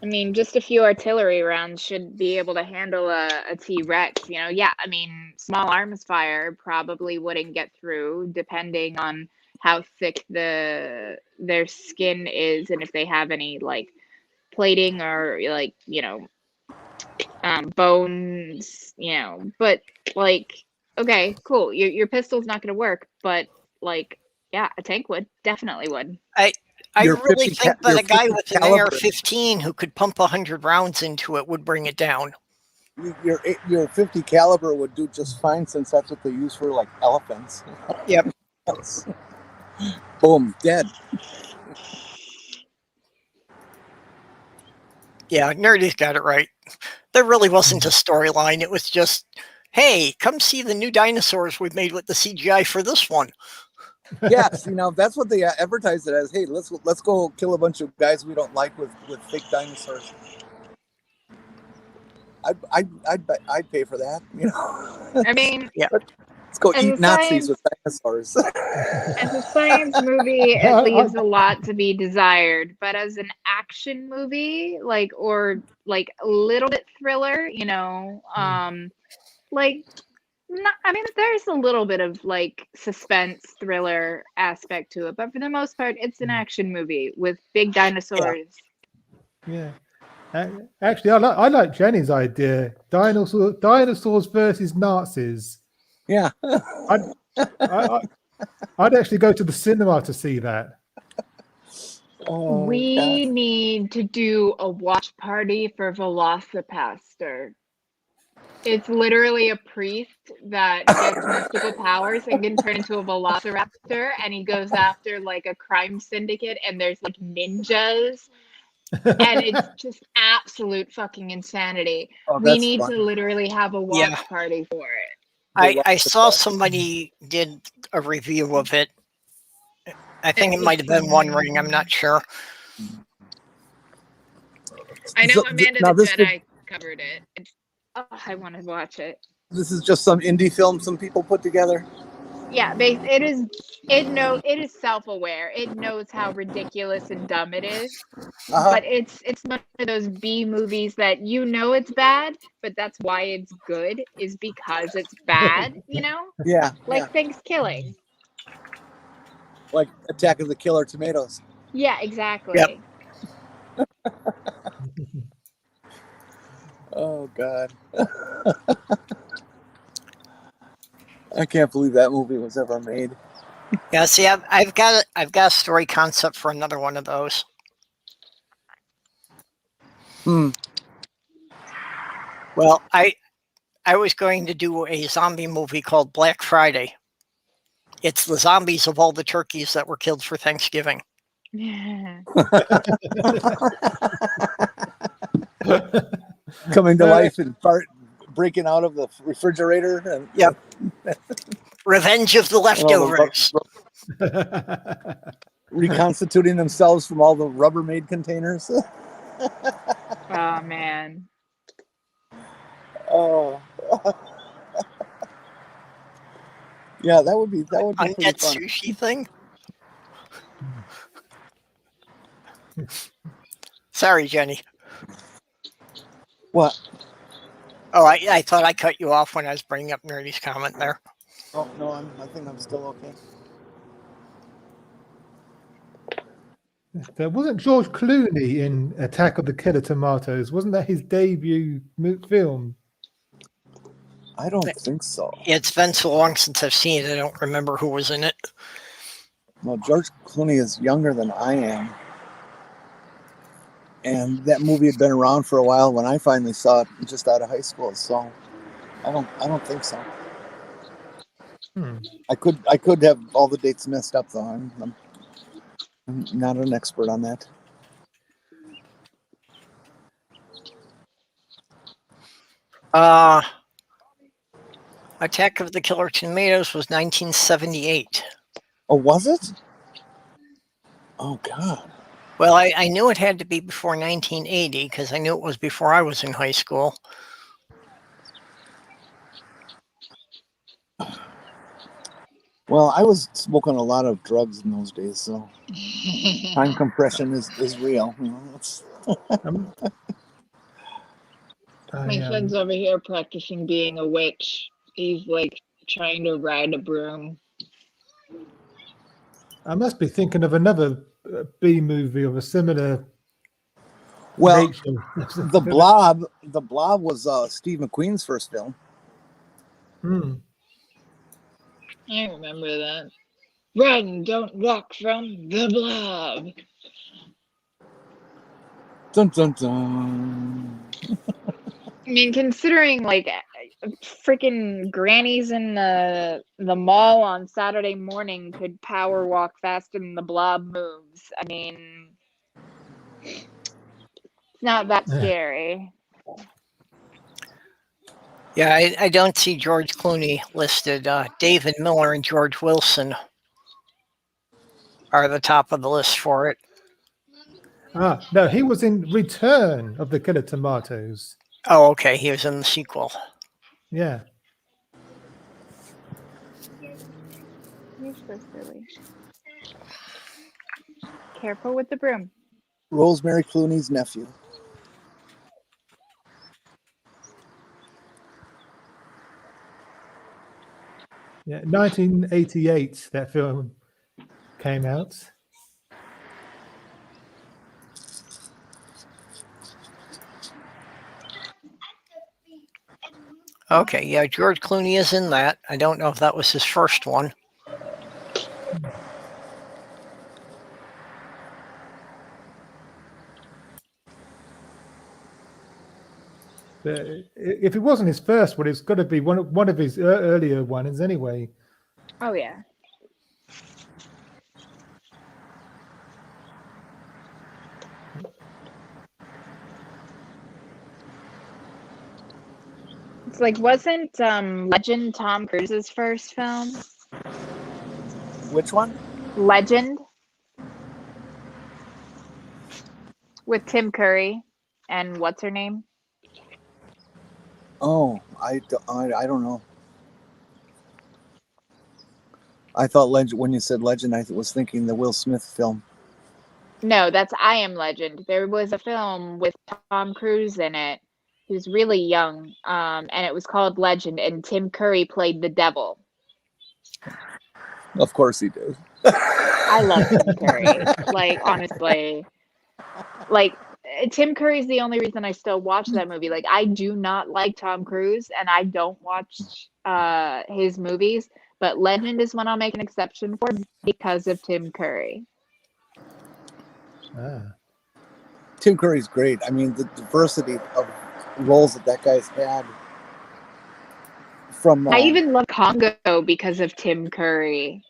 I mean, just a few artillery rounds should be able to handle a T-Rex. Yeah, I mean, small arms fire probably wouldn't get through, depending on how thick their skin is and if they have any like plating or like bones. But like, okay, cool. Your pistol's not going to work, but like, yeah, a tank would, definitely would. I Your really 50 think that your a guy 50 with an caliber. AR-15 who could pump 100 rounds into it would bring it down. Your 50 caliber would do just fine, since that's what they use for like elephants. Yep. Boom, dead. Yeah, Nerdy's got it right. There really wasn't a storyline. It was just, hey, come see the new dinosaurs we've made with the CGI for this one. Yes, that's what they advertise it as. Hey, let's go kill a bunch of guys we don't like with fake dinosaurs. I'd pay for that. I mean, Let's go as eat a Nazis science with dinosaurs. as a science movie, it leaves a lot to be desired. But as an action movie, or a little bit thriller, like not, I mean, there's a little bit of suspense thriller aspect to it, but for the most part, it's an action movie with big dinosaurs. Yeah. Actually, I like Jenny's idea. Dinosaurs versus Nazis. Yeah. I'd actually go to the cinema to see that. Oh, We God. need to do a watch party for Velociraptor. It's literally a priest that gets mystical powers and can turn into a Velociraptor, and he goes after a crime syndicate, and there's ninjas, and it's just absolute fucking insanity. Oh, We that's need fun. to literally have a watch Yeah. party for it. I saw somebody did a review of it. I think it might have been One Ring. I'm not sure. I know So, Amanda now the this Jedi covered it. I want to watch it. This is just some indie film some people put together. Yeah, it is self-aware. It knows how ridiculous and dumb it is. Uh-huh. But it's one of those B movies that it's bad, but that's why it's good, is because it's bad, Yeah. Thanksgiving. Like Attack of the Killer Tomatoes. Yeah, exactly. Yep. Oh, God. I can't believe that movie was ever made. Yeah, see, I've got a story concept for another one of those. Well, I was going to do a zombie movie called Black Friday. It's the zombies of all the turkeys that were killed for Thanksgiving. Yeah. Coming to life and breaking out of the refrigerator. And, Yep. Revenge of the leftovers. Reconstituting themselves from all the Rubbermaid containers. Oh man. Oh. Yeah, that would be pretty Undead fun. sushi thing. Sorry, Jenny. What? Oh, I thought I cut you off when I was bringing up Nerdy's comment there. Oh no, I think I'm still okay. There wasn't George Clooney in Attack of the Killer Tomatoes. Wasn't that his debut film? I don't think so. It's been so long since I've seen it, I don't remember who was in it. No, George Clooney is younger than I am. And that movie had been around for a while when I finally saw it just out of high school. So I don't think so. I could have all the dates messed up though. I'm not an expert on that. Attack of the Killer Tomatoes was 1978. Oh, was it? Oh, God. Well, I knew it had to be before 1980 because I knew it was before I was in high school. Well, I was smoking a lot of drugs in those days, so time compression is real. My son's over here practicing being a witch. He's trying to ride a broom. I must be thinking of another B movie of a similar nature. The Blob was Steve McQueen's first film. I remember that. Run, don't walk from the Blob. Dun dun dun. I mean, considering freaking grannies in the mall on Saturday morning could power walk faster than the Blob moves. I mean, it's not that scary. Yeah, I don't see George Clooney listed. David Miller and George Wilson. are the top of the list for it. No, he was in Return of the Killer Tomatoes. Oh, okay. He was in the sequel. Yeah. You're so silly. Careful with the broom. Rosemary Clooney's nephew. Yeah, 1988, that film came out. Okay, yeah, George Clooney is in that. I don't know if that was his first one. But if it wasn't his first one, it's got to be one of his earlier ones anyway. Oh yeah. It's like, wasn't Legend Tom Cruise's first film? Which one? Legend with Tim Curry and what's her name? Oh, I don't know. I thought Legend, when you said Legend, I was thinking the Will Smith film. No, that's I Am Legend. There was a film with Tom Cruise in it. He was really young, and it was called Legend, and Tim Curry played the devil. Of course he did. I love Tim Curry. Like, honestly. Like, Tim Curry's the only reason I still watch that movie. Like, I do not like Tom Cruise, and I don't watch his movies, but Legend is one I'll make an exception for because of Tim Curry. Tim Curry's great. I mean, the diversity of roles that guy's had. From I even love Congo because of Tim Curry.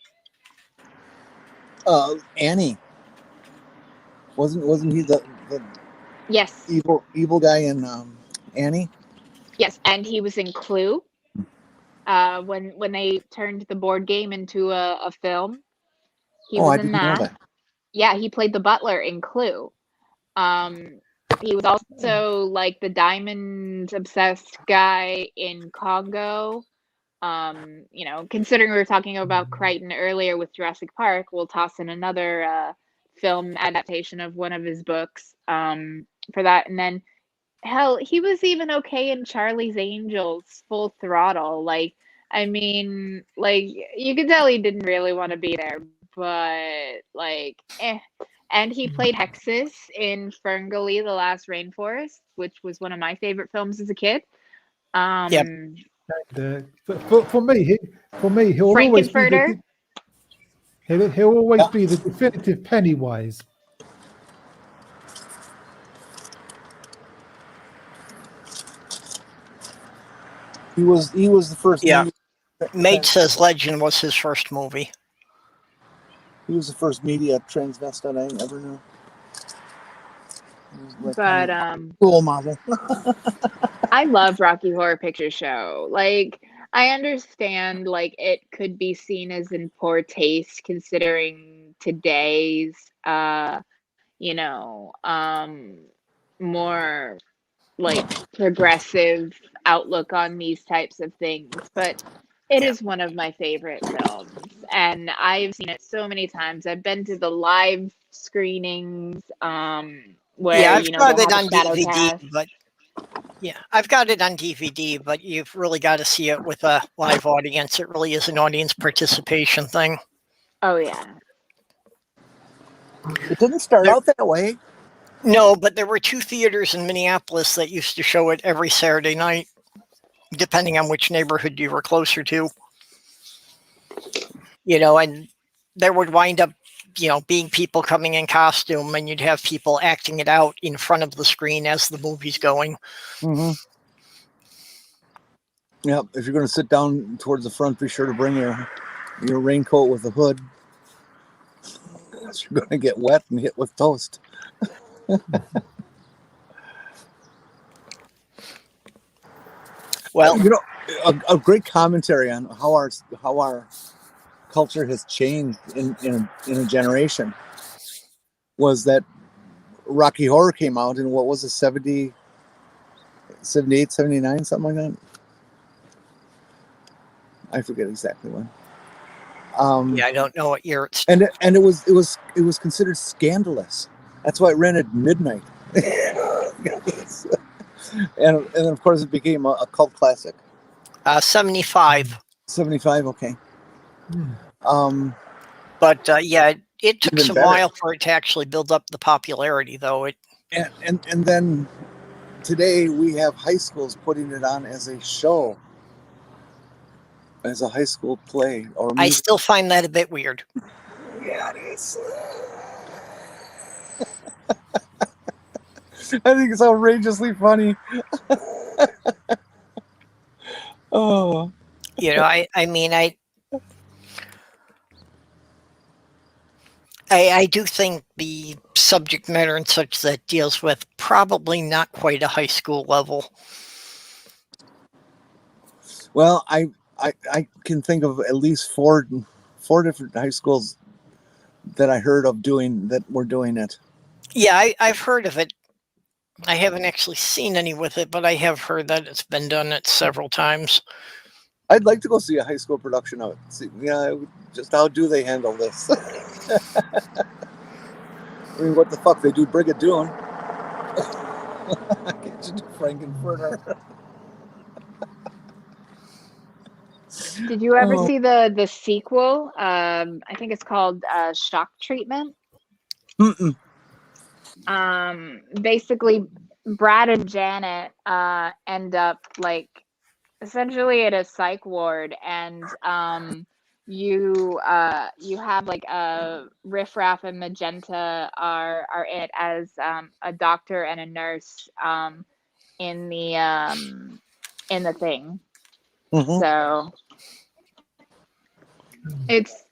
Annie. Wasn't he the Yes. evil guy in Annie? Yes, and he was in Clue. When they turned the board game into a film, he was in that. Yeah, he played the butler in Clue. He was also like the diamond obsessed guy in Congo. You know, considering we were talking about Crichton earlier with Jurassic Park, we'll toss in another film adaptation of one of his books for that. And then, hell, he was even okay in Charlie's Angels, Full Throttle. Like, I mean, like, you could tell he didn't really want to be there, but, like, eh. And he played Hexus in Ferngully, The Last Rainforest, which was one of my favorite films as a kid. Yep. For me, he'll always be he'll always be the definitive Pennywise. He was the first. Yeah. Mate says Legend was his first movie. He was the first media transvestite I ever knew. But role model. I love Rocky Horror Picture Show. Like, I understand like it could be seen as in poor taste considering today's you know, more like progressive outlook on these types of things, but it is one of my favorite films, and I've seen it so many times. I've been to the live screenings, where I've you know got they it have on a shadow DVD, cast. but I've got it on DVD, but you've really got to see it with a live audience. It really is an audience participation thing. Oh yeah. It didn't start out that way. No, but there were 2 theaters in Minneapolis that used to show it every Saturday night, depending on which neighborhood you were closer to. You know, and there would wind up, you know, being people coming in costume, and you'd have people acting it out in front of the screen as the movie's going. Mm-hmm. Yep. If you're going to sit down towards the front, be sure to bring your raincoat with a hood. You're going to get wet and hit with toast. Well, you know, a great commentary on how our culture has changed in a generation was that Rocky Horror came out in what was it, 70, 78, 79, something like that. I forget exactly when. Yeah, I don't know what year it's. And it was considered scandalous. That's why it ran at midnight. and then of course it became a cult classic. 75. 75, okay. But yeah, it took Even some better. while for it to actually build up the popularity, though. And then today we have high schools putting it on as a show, as a high school play or I music. still find that a bit weird. Yeah, it is. I think it's outrageously funny. Oh, You know, I mean, I do think the subject matter and such that deals with probably not quite a high school level. well, I can think of at least four different high schools that I heard of that were doing it. Yeah, I've heard of it. I haven't actually seen any with it, but I have heard that it's been done at several times. I'd like to go see a high school production of it. See, yeah, just how do they handle this? I mean, what the fuck? They do Brigadoon. Can't you do Frankenfurter? Did you ever Oh. see the sequel? I think it's called Shock Treatment. Mm-mm. Basically, Brad and Janet end up like essentially at a psych ward, and you have like Riff Raff and Magenta are in it as a doctor and a nurse in the thing. Mhm. So it's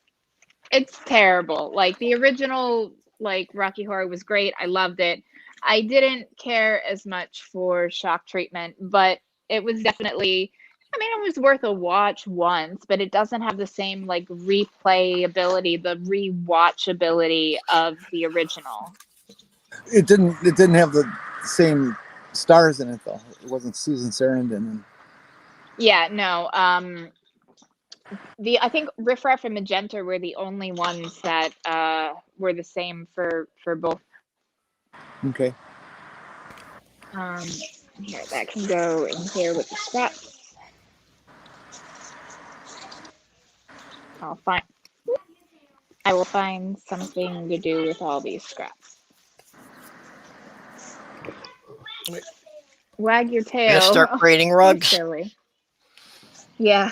terrible. Like the original, like Rocky Horror was great. I loved it. I didn't care as much for Shock Treatment, but it was definitely, I mean, it was worth a watch once, but it doesn't have the same like replayability, the rewatchability of the original. It didn't have the same stars in it though. It wasn't Susan Sarandon. Yeah, no. I think Riff Raff and Magenta were the only ones that were the same for both. Okay. Here, that can go in here with the scraps. I will find something to do with all these scraps. Wag your tail. Gonna start creating rugs. Silly. Yeah.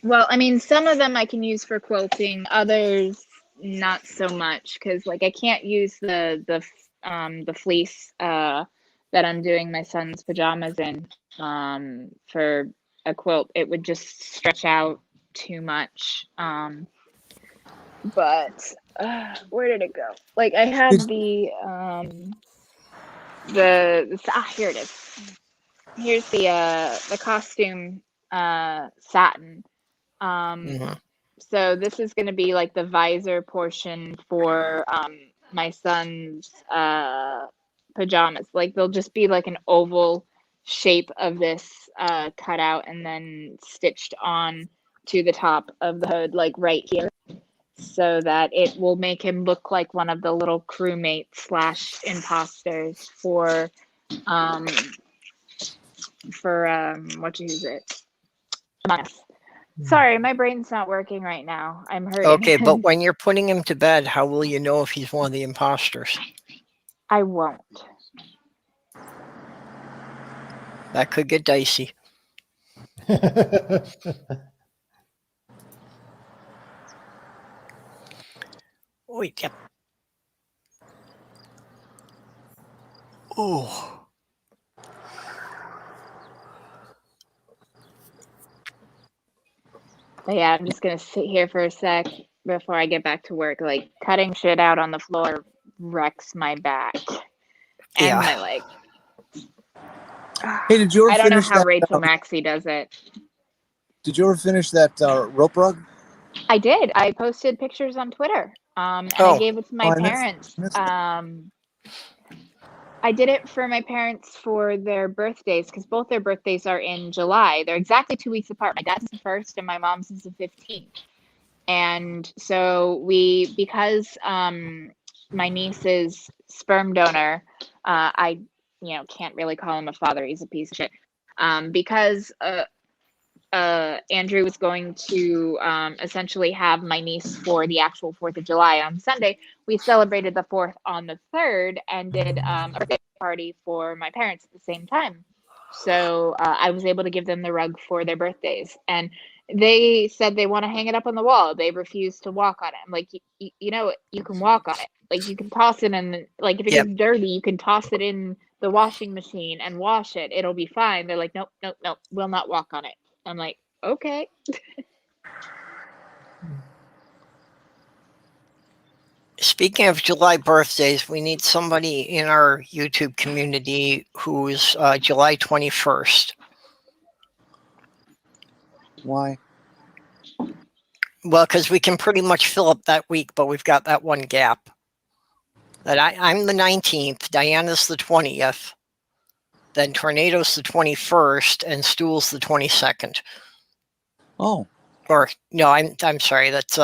Well, I mean, some of them I can use for quilting, others not so much, because like I can't use the fleece that I'm doing my son's pajamas in for a quilt. It would just stretch out too much. But where did it go? Like I have the here it is. Here's the costume satin. So this is going to be like the visor portion for my son's pajamas. Like they'll just be like an oval shape of this cut out and then stitched on to the top of the hood, like right here, so that it will make him look like one of the little crewmates / imposters for what is it? Sorry, my brain's not working right now. I'm hurting. Okay, but when you're putting him to bed, how will you know if he's one of the imposters? I won't. That could get dicey. Wait, yep. Oh. But yeah, I'm just gonna sit here for a sec before I get back to work. Like cutting shit out on the floor wrecks my back and my leg. Hey, did you ever I don't know finish how that, Rachel Maxey does it. Did you ever finish that rope rug? I did. I posted pictures on Twitter. And Oh. I gave it to my Oh, I missed- parents. missed it. I did it for my parents for their birthdays because both their birthdays are in July. They're exactly 2 weeks apart. My dad's is the 1st and my mom's is the 15th. And so because my niece's sperm donor, I can't really call him a father. He's a piece of shit. Because Andrew was going to essentially have my niece for the actual 4th of July on Sunday. We celebrated the 4th on the 3rd and did a birthday party for my parents at the same time. So I was able to give them the rug for their birthdays. And they said they want to hang it up on the wall. They refused to walk on it. I'm like, you can walk on it. Like, you can toss it in, like, if it Yep. gets dirty, you can toss it in the washing machine and wash it. It'll be fine. They're like, nope, we'll not walk on it. I'm like, okay. Speaking of July birthdays, we need somebody in our YouTube community who's July 21st. Why? Well, because we can pretty much fill up that week, but we've got that one gap. That I'm the 19th, Diana's the 20th, then Tornado's the 21st, and Stool's the 22nd. Oh, Or no, I'm sorry. That's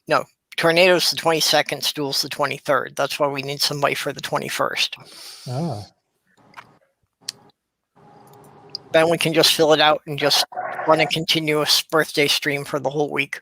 no. Tornado's the 22nd, Stool's the 23rd. That's why we need somebody for the 21st. Ah. Then we can just fill it out and just run a continuous birthday stream for the whole week.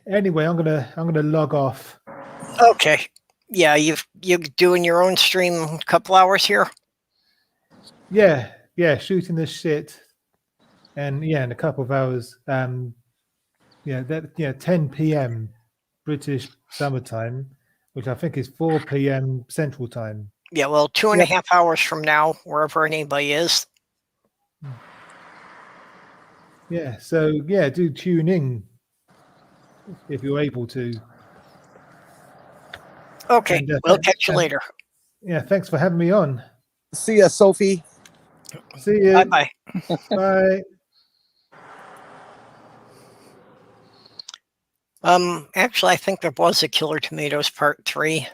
Anyway, I'm gonna log off. Okay. Yeah, you're doing your own stream in a couple hours here. Yeah, shooting the shit, and in a couple of hours. 10 p.m. British summertime, which I think is 4 p.m. Central Time. Yeah, well, 2.5 hours from now, wherever anybody is. Yeah, so do tune in if you're able to. Okay, And, we'll catch you later. Yeah, thanks for having me on. see ya, Sophie. See you. Bye-bye. Bye. Actually, I think there was a Killer Tomatoes Part 3.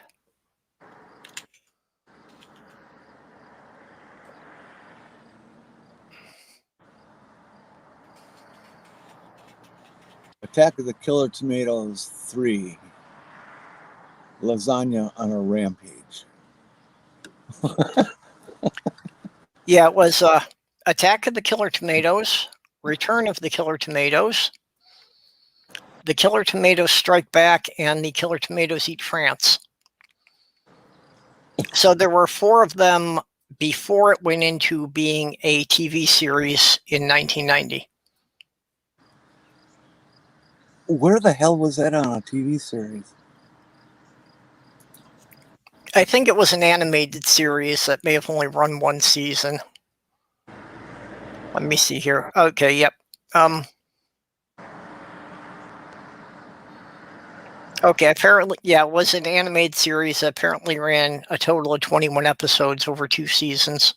Attack of the Killer Tomatoes 3. Lasagna on a rampage. Yeah, it was Attack of the Killer Tomatoes, Return of the Killer Tomatoes, the Killer Tomatoes Strike Back, and the Killer Tomatoes Eat France. So there were 4 of them before it went into being a TV series in 1990. Where the hell was that on a TV series? I think it was an animated series that may have only run 1 season. Let me see here. Okay, yep. Okay, apparently, it was an animated series that apparently ran a total of 21 episodes over 2 seasons.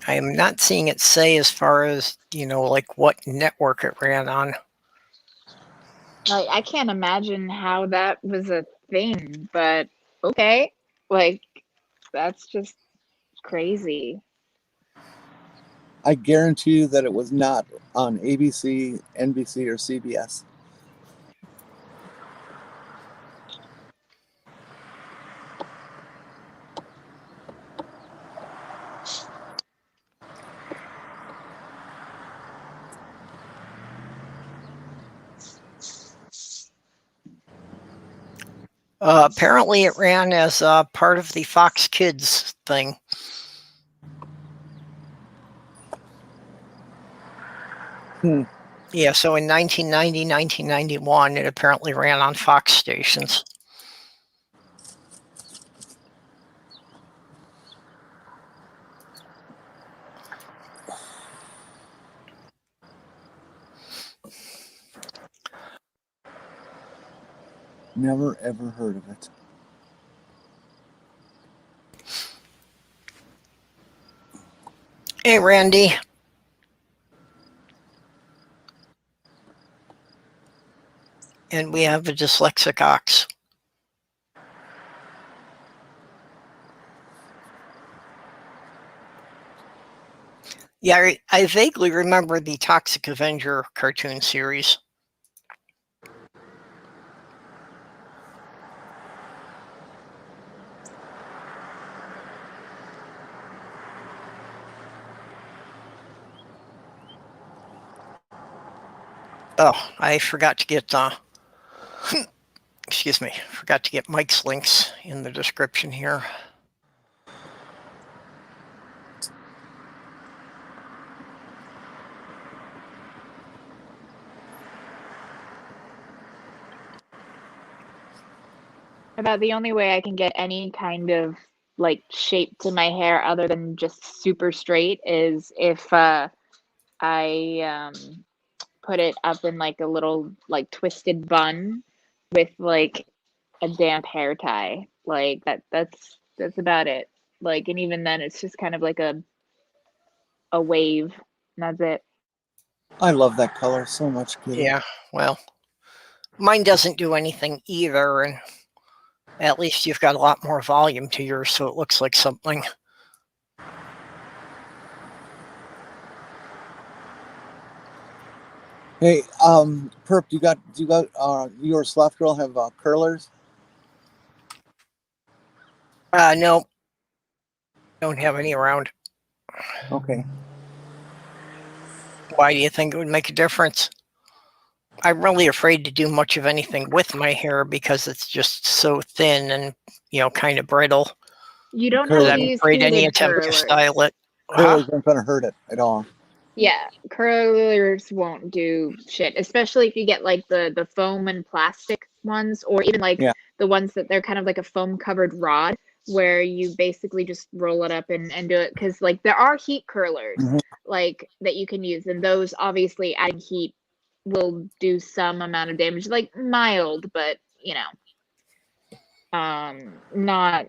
I am not seeing it say as far as, like what network it ran on. I can't imagine how that was a thing, but okay. Like, that's just crazy. I guarantee you that it was not on ABC, NBC, or CBS. Apparently it ran as part of the Fox Kids thing. Yeah, so in 1990, 1991, it apparently ran on Fox stations. Never ever heard of it. Hey, Randy. And we have a dyslexic ox. Yeah, I vaguely remember the Toxic Avenger cartoon series. Oh, I forgot to get excuse me, forgot to get Mike's links in the description here. About the only way I can get any kind of like shape to my hair other than just super straight is if I put it up in like a little like twisted bun with like a damp hair tie. Like that's about it. Like, and even then it's just kind of like a wave, and that's it. I love that color so much, Kitty. Yeah, well, mine doesn't do anything either, and at least you've got a lot more volume to yours, so it looks like something. Hey, Perp, you got your sloth girl have curlers? No, don't have any around. Okay. Why do you think it would make a difference? I'm really afraid to do much of anything with my hair because it's just so thin and, kind of brittle. You don't Curly. have I'm to use afraid any heated attempt to curlers. style it. Curlers aren't going to hurt it at all. Yeah, curlers won't do shit, especially if you get like the foam and plastic ones, or even like the ones that they're kind of like a foam covered rod where you basically just roll it up and do it. Because like there are heat curlers like that you can use, and those obviously adding heat will do some amount of damage, like mild, but not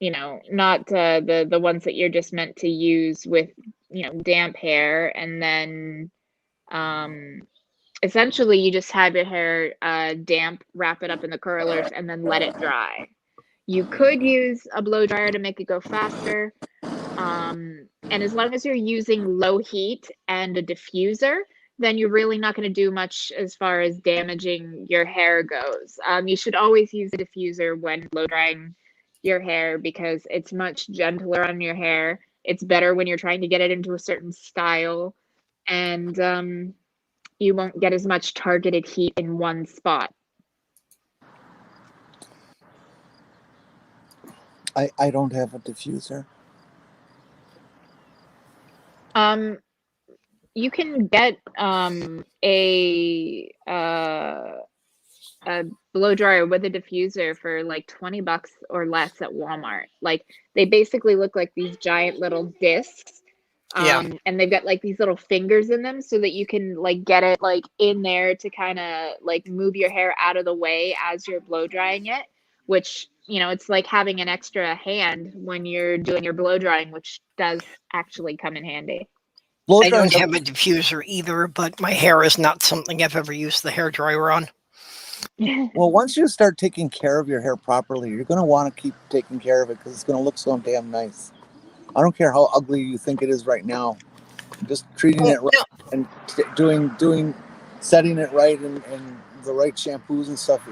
not the ones that you're just meant to use with damp hair. And then essentially you just have your hair damp, wrap it up in the curlers, and then let it dry. You could use a blow dryer to make it go faster, and as long as you're using low heat and a diffuser, then you're really not going to do much as far as damaging your hair goes. You should always use a diffuser when blow drying your hair because it's much gentler on your hair. It's better when you're trying to get it into a certain style, and you won't get as much targeted heat in one spot. I don't have a diffuser. You can get a blow dryer with a diffuser for like $20 or less at Walmart. Like they basically look like these giant little discs. And they've got like these little fingers in them so that you can like get it like in there to kind of like move your hair out of the way as you're blow drying it, which it's like having an extra hand when you're doing your blow drying, which does actually come in handy. I don't have a diffuser either, but my hair is not something I've ever used the hairdryer on. Well, once you start taking care of your hair properly, you're going to want to keep taking care of it because it's going to look so damn nice. I don't care how ugly you think it is right now. Just treating it right and setting it right and the right shampoos and stuff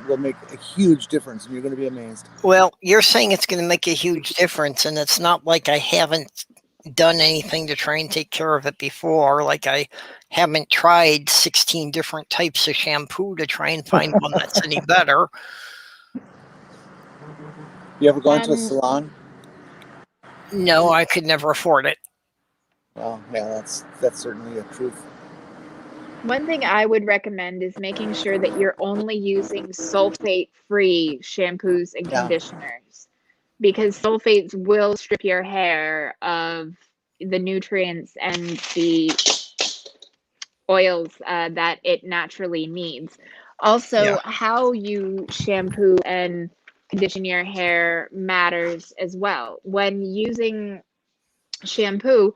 will make a huge difference, and you're going to be amazed. Well, you're saying it's going to make a huge difference, and it's not like I haven't done anything to try and take care of it before. Like I haven't tried 16 different types of shampoo to try and find one that's any better. You ever gone to a salon? No, I could never afford it. Well, yeah, that's certainly a truth. One thing I would recommend is making sure that you're only using sulfate-free shampoos and conditioners, because sulfates will strip your hair of the nutrients and the oils that it naturally needs. Also, Yeah. how you shampoo and condition your hair matters as well. When using shampoo,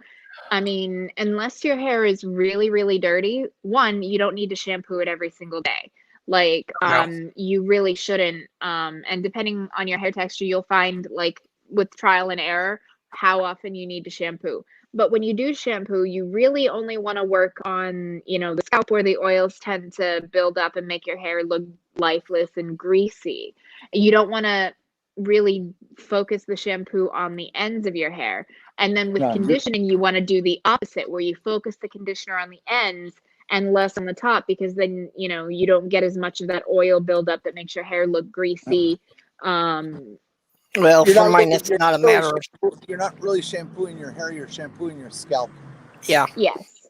I mean, unless your hair is really, really dirty, one, you don't need to shampoo it every single day. Like, No. you really shouldn't. And depending on your hair texture, you'll find, like, with trial and error, how often you need to shampoo. But when you do shampoo, you really only want to work on, the scalp where the oils tend to build up and make your hair look lifeless and greasy. You don't want to really focus the shampoo on the ends of your hair. And then with Yeah, conditioning, you want to do the opposite, where you focus the conditioner on the ends and less on the top, because then, you don't get as much of that oil buildup that makes your hair look greasy. Well, you're for not mine, really, it's not a matter of, you're not really shampooing your hair. You're shampooing your scalp, yeah. Yes.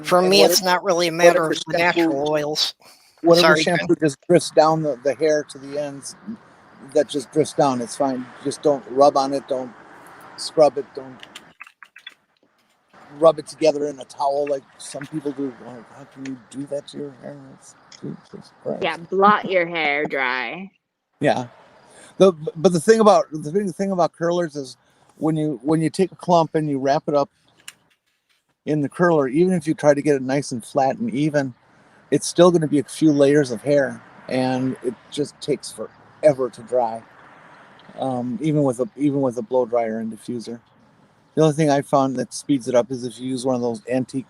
For and me, it's not really a matter whatever of the natural oils. whatever Sorry, Jen. shampoo just drifts down the hair to the ends. That just drifts down. It's fine. Just don't rub on it. Don't scrub it. Don't rub it together in a towel like some people do. Oh, how can you do that to your hair? Jesus Christ. Yeah, blot your hair dry. Yeah. But the thing about curlers is when you take a clump and you wrap it up in the curler, even if you try to get it nice and flat and even, it's still going to be a few layers of hair, and it just takes forever to dry. Even with a blow dryer and diffuser. The only thing I found that speeds it up is if you use one of those antique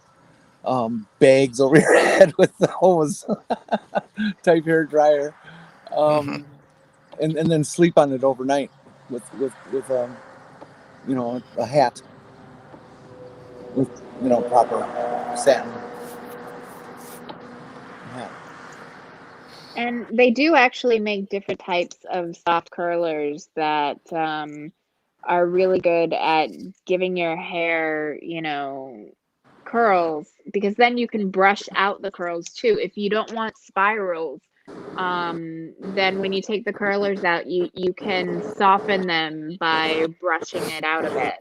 bags over your head with the hose type hair dryer, Hmm. and then sleep on it overnight with a hat with proper satin hat. And they do actually make different types of soft curlers that are really good at giving your hair, curls, because then you can brush out the curls too. If you don't want spirals, then when you take the curlers out, you can soften them by brushing it out a bit.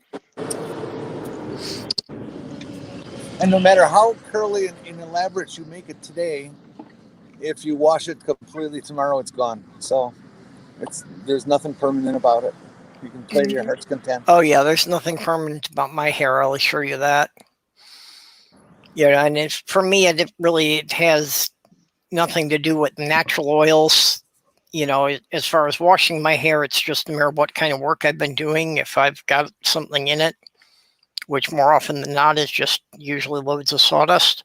And no matter how curly and elaborate you make it today, if you wash it completely tomorrow, it's gone. So there's nothing permanent about it. You can play to your heart's content. Oh yeah, there's nothing permanent about my hair. I'll assure you that. Yeah, and for me, it has nothing to do with natural oils. As far as washing my hair, it's just a matter of what kind of work I've been doing. If I've got something in it, which more often than not is just usually loads of sawdust.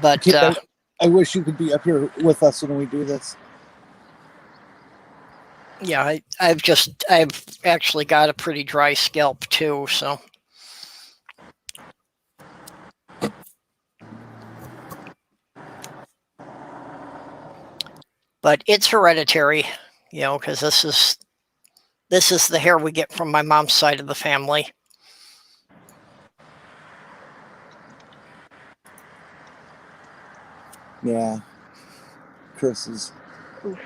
But Kid, I wish you could be up here with us when we do this. yeah, I've actually got a pretty dry scalp too, so. But it's hereditary, because this is the hair we get from my mom's side of the family. Yeah, Chris is. Oof.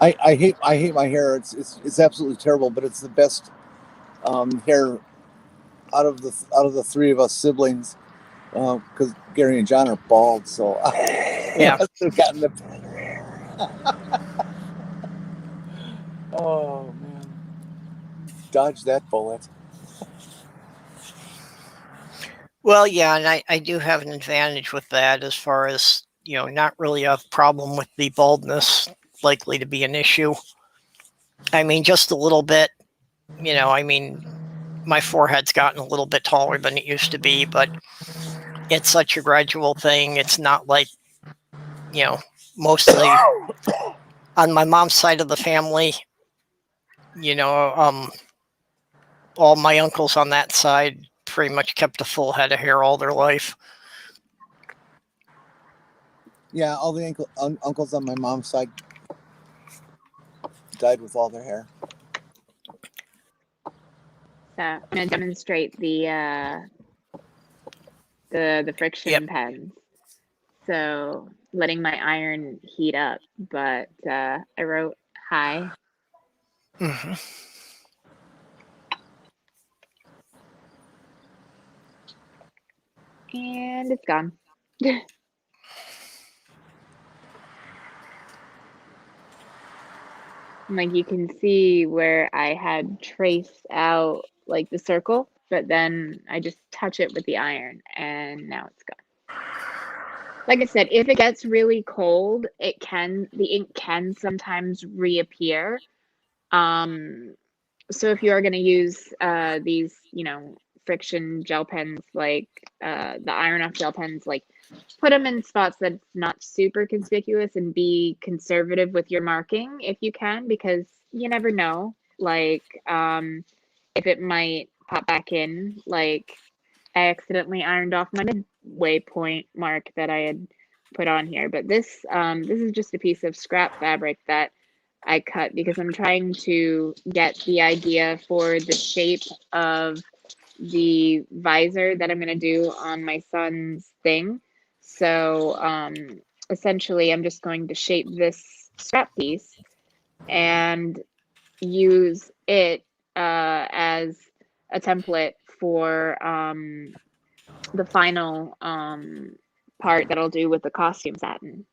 I hate my hair. It's absolutely terrible, but it's the best hair out of the three of us siblings. Because Gary and John are bald, so I Yeah. must have gotten the better hair. Oh man, dodge that bullet. Well, yeah, and I do have an advantage with that as far as, not really a problem with the baldness likely to be an issue. I mean, just a little bit, my forehead's gotten a little bit taller than it used to be, but it's such a gradual thing. It's not like, most of on my mom's side of the family, all my uncles on that side pretty much kept a full head of hair all their life. Yeah, all the uncles on my mom's side died with all their hair. So I'm going to demonstrate the friction Yep. pens. So letting my iron heat up, but I wrote hi. Mm-hmm. And it's gone. Like you can see where I had traced out like the circle, but then I just touch it with the iron and now it's gone. Like I said, if it gets really cold, the ink can sometimes reappear. So if you are going to use these, friction gel pens, like the iron off gel pens, like put them in spots that's not super conspicuous and be conservative with your marking if you can, because you never know, like if it might pop back in. Like I accidentally ironed off my midway point mark that I had put on here, but this is just a piece of scrap fabric that I cut because I'm trying to get the idea for the shape of the visor that I'm going to do on my son's thing. So essentially, I'm just going to shape this scrap piece and use it as a template for the final part that I'll do with the costume satin.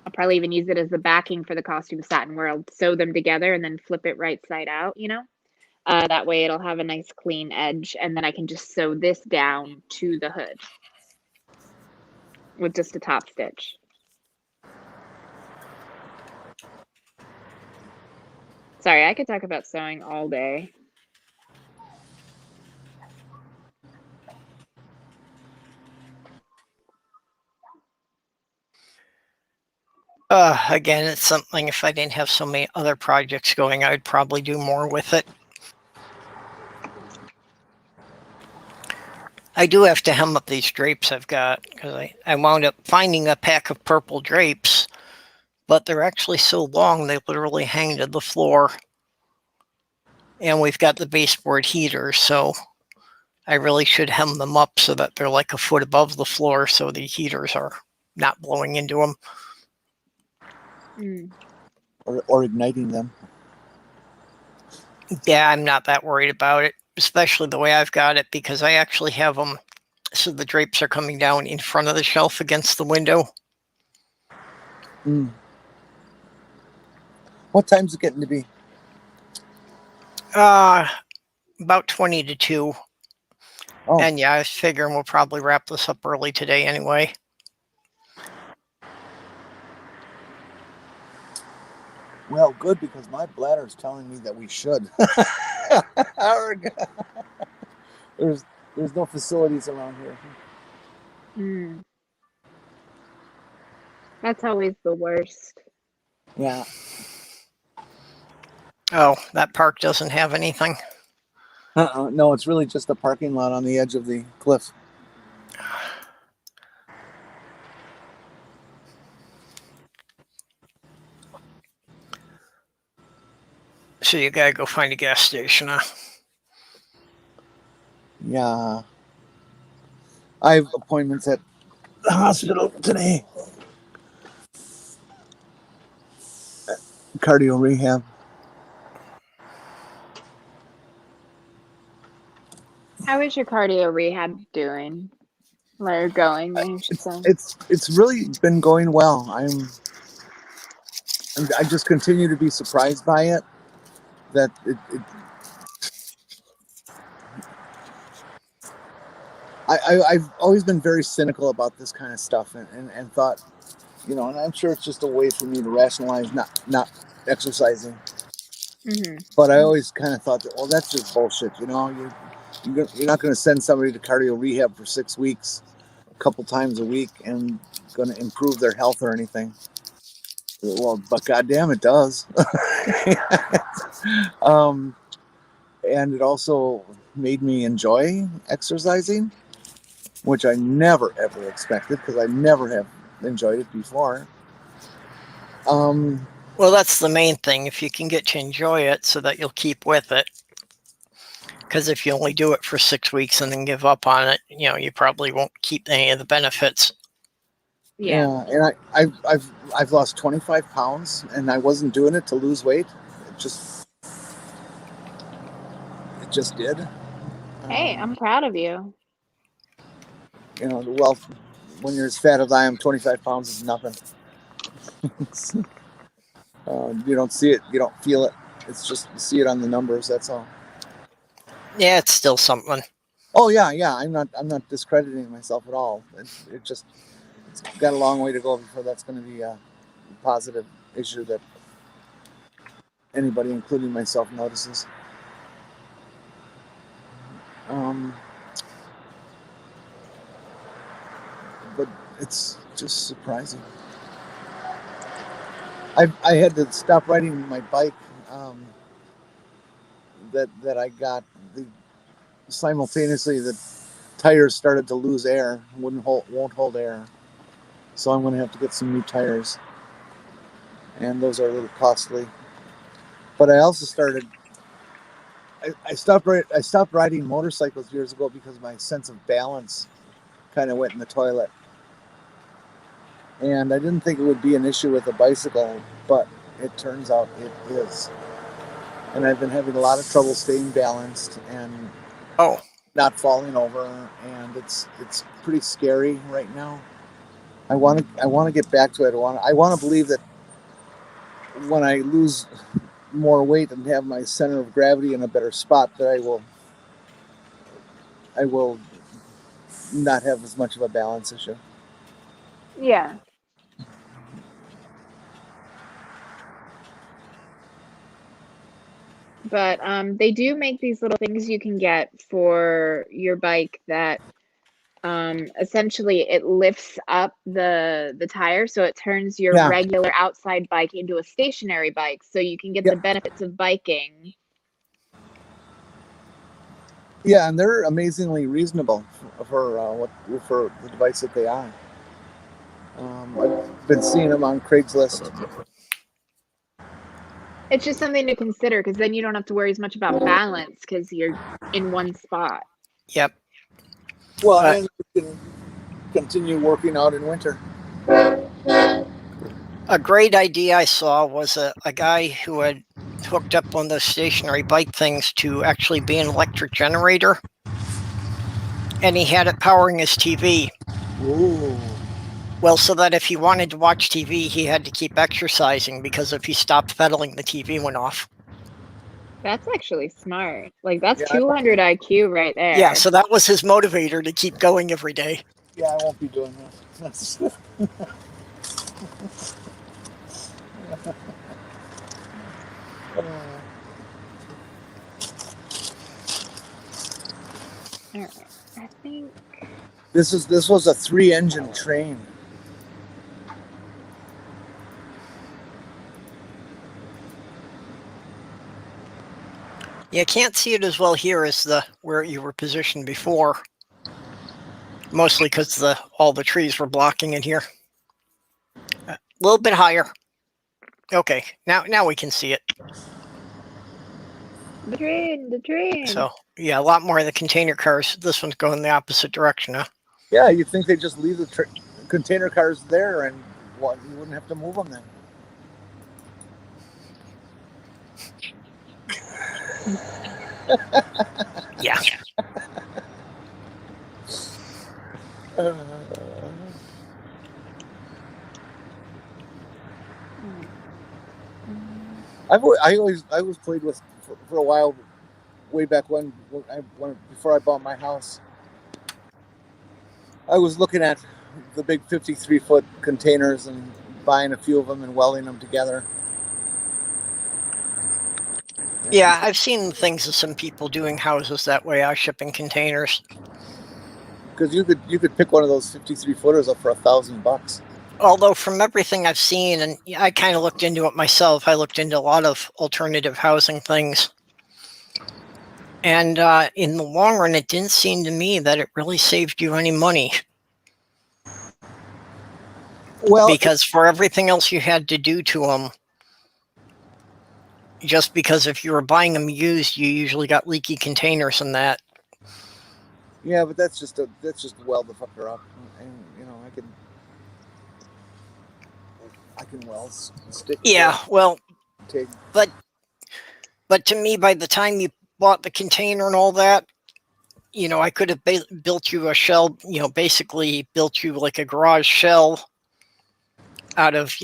I'll probably even use it as the backing for the costume satin, where I'll sew them together and then flip it right side out, that way it'll have a nice clean edge, and then I can just sew this down to the hood with just a top stitch. Sorry, I could talk about sewing all day. Again, it's something, if I didn't have so many other projects going, I'd probably do more with it. I do have to hem up these drapes I've got, because I wound up finding a pack of purple drapes, but they're actually so long they literally hang to the floor. And we've got the baseboard heater, so I really should hem them up so that they're like a foot above the floor so the heaters are not blowing into them. Or igniting them. Yeah, I'm not that worried about it, especially the way I've got it, because I actually have them so the drapes are coming down in front of the shelf against the window. What time's it getting to be? About 20 to 2. Oh. And yeah, I was figuring we'll probably wrap this up early today anyway. Well, good, because my bladder is telling me that we should. There's no facilities around here. That's always the worst. Yeah. Oh, that park doesn't have anything. No, it's really just a parking lot on the edge of the cliff. So you gotta go find a gas station, huh? Yeah. I have appointments at the hospital today. Cardio rehab. How is your cardio rehab doing? Or going, I should say. It's really been going well. I just continue to be surprised by it. That I've always been very cynical about this kind of stuff and thought, and I'm sure it's just a way for me to rationalize not exercising. But I always kind of thought that, well, that's just bullshit. You're not going to send somebody to cardio rehab for 6 weeks, a couple times a week, and going to improve their health or anything. Well, but goddamn, it does. And it also made me enjoy exercising, which I never ever expected, because I never have enjoyed it before. Well, that's the main thing. If you can get to enjoy it so that you'll keep with it. Because if you only do it for 6 weeks and then give up on it, you probably won't keep any of the benefits. Yeah. And I've lost 25 pounds, and I wasn't doing it to lose weight. It just did. Hey, I'm proud of you. Well, when you're as fat as I am, 25 pounds is nothing. You don't see it, you don't feel it. It's just you see it on the numbers. That's all. Yeah, it's still something. Oh yeah. I'm not discrediting myself at all. It's got a long way to go before that's going to be a positive issue that anybody, including myself, notices. But it's just surprising. I had to stop riding my bike. That I got simultaneously the tires started to lose air, won't hold air. So I'm going to have to get some new tires, and those are a little costly. But I also started. I stopped riding motorcycles years ago because my sense of balance kind of went in the toilet, and I didn't think it would be an issue with a bicycle, but it turns out it is. And I've been having a lot of trouble staying balanced and not falling over, and it's pretty scary right now. I want to get back to it. I want to believe that when I lose more weight and have my center of gravity in a better spot, that I will not have as much of a balance issue. Yeah. But they do make these little things you can get for your bike that essentially it lifts up the tire, so it turns your regular outside bike into a stationary bike, so you can get the benefits of biking. Yeah, and they're amazingly reasonable for the device that they are. I've been seeing them on Craigslist. It's just something to consider, because then you don't have to worry as much about balance because you're in one spot. Yep. Well, and you can continue working out in winter. A great idea I saw was a guy who had hooked up on those stationary bike things to actually be an electric generator, and he had it powering his TV. Ooh. Well, so that if he wanted to watch TV, he had to keep exercising, because if he stopped pedaling, the TV went off. That's actually smart. Like, that's 200 IQ right there. Yeah, so that was his motivator to keep going every day. Yeah, I won't be doing that. All right, I think this was a 3-engine train. You can't see it as well here as where you were positioned before, mostly because all the trees were blocking it here. A little bit higher. Okay, now we can see it. The train. So yeah, a lot more of the container cars. This one's going the opposite direction, huh? Yeah, you'd think they'd just leave the container cars there, and you wouldn't have to move them then. Yeah. I always played with for a while, way back when before I bought my house. I was looking at the big 53-foot containers and buying a few of them and welding them together. Yeah, I've seen things of some people doing houses that way, shipping containers. Because you could pick one of those 53-footers up for $1,000. Although from everything I've seen, and I kind of looked into it myself, I looked into a lot of alternative housing things. And in the long run, it didn't seem to me that it really saved you any money. Well, because for everything else you had to do to them, just because if you were buying them used, you usually got leaky containers and that. Yeah, but that's just weld the fucker up, and I can weld stick. Yeah, well, but to me, by the time you bought the container and all that, I could have built you a shell, basically built you like a garage shell out of,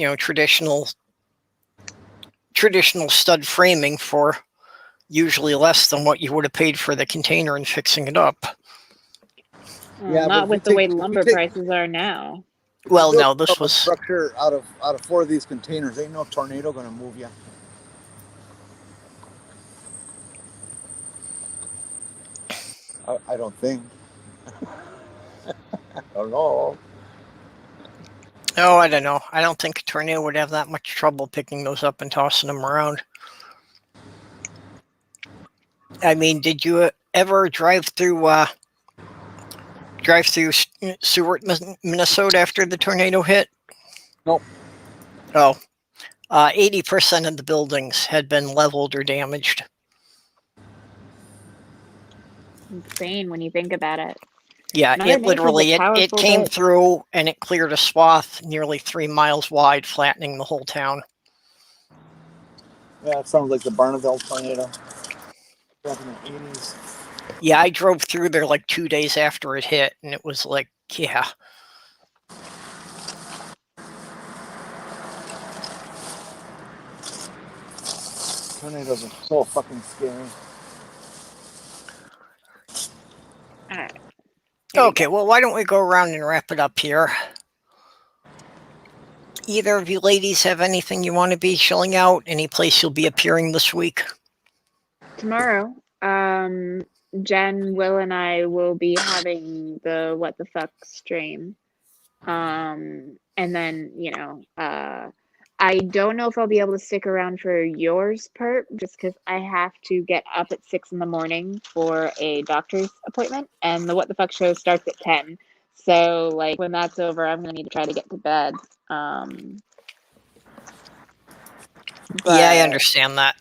traditional stud framing for usually less than what you would have paid for the container and fixing it up. Well, Yeah, but not if you with the way take- if you lumber take- prices are now. Well, Build no, this up a was structure out of 4 of these containers. Ain't no tornado gonna move you. I don't think. I don't know. Oh, I don't know. I don't think a tornado would have that much trouble picking those up and tossing them around. I mean, did you ever drive through Seward, Minnesota after the tornado hit? Nope. Oh, 80% of the buildings had been leveled or damaged. Insane when you think about it. Yeah, Mother it Nature's a literally it powerful came bitch. through and it cleared a swath nearly 3 miles wide, flattening the whole town. Yeah, it sounds like the Barneville tornado back in the 80s. Yeah, I drove through there like 2 days after it hit, and it was like, yeah. Tornadoes are so fucking scary. All right. Okay, well, why don't we go around and wrap it up here? Either of you ladies have anything you want to be shilling out? Any place you'll be appearing this week? Tomorrow, Jen, Will, and I will be having the What the Fuck stream. And then, I don't know if I'll be able to stick around for yours, Perp, just because I have to get up at 6 in the morning for a doctor's appointment, and the What the Fuck show starts at 10. So, like, when that's over, I'm gonna need to try to get to bed. Yeah, I But understand that.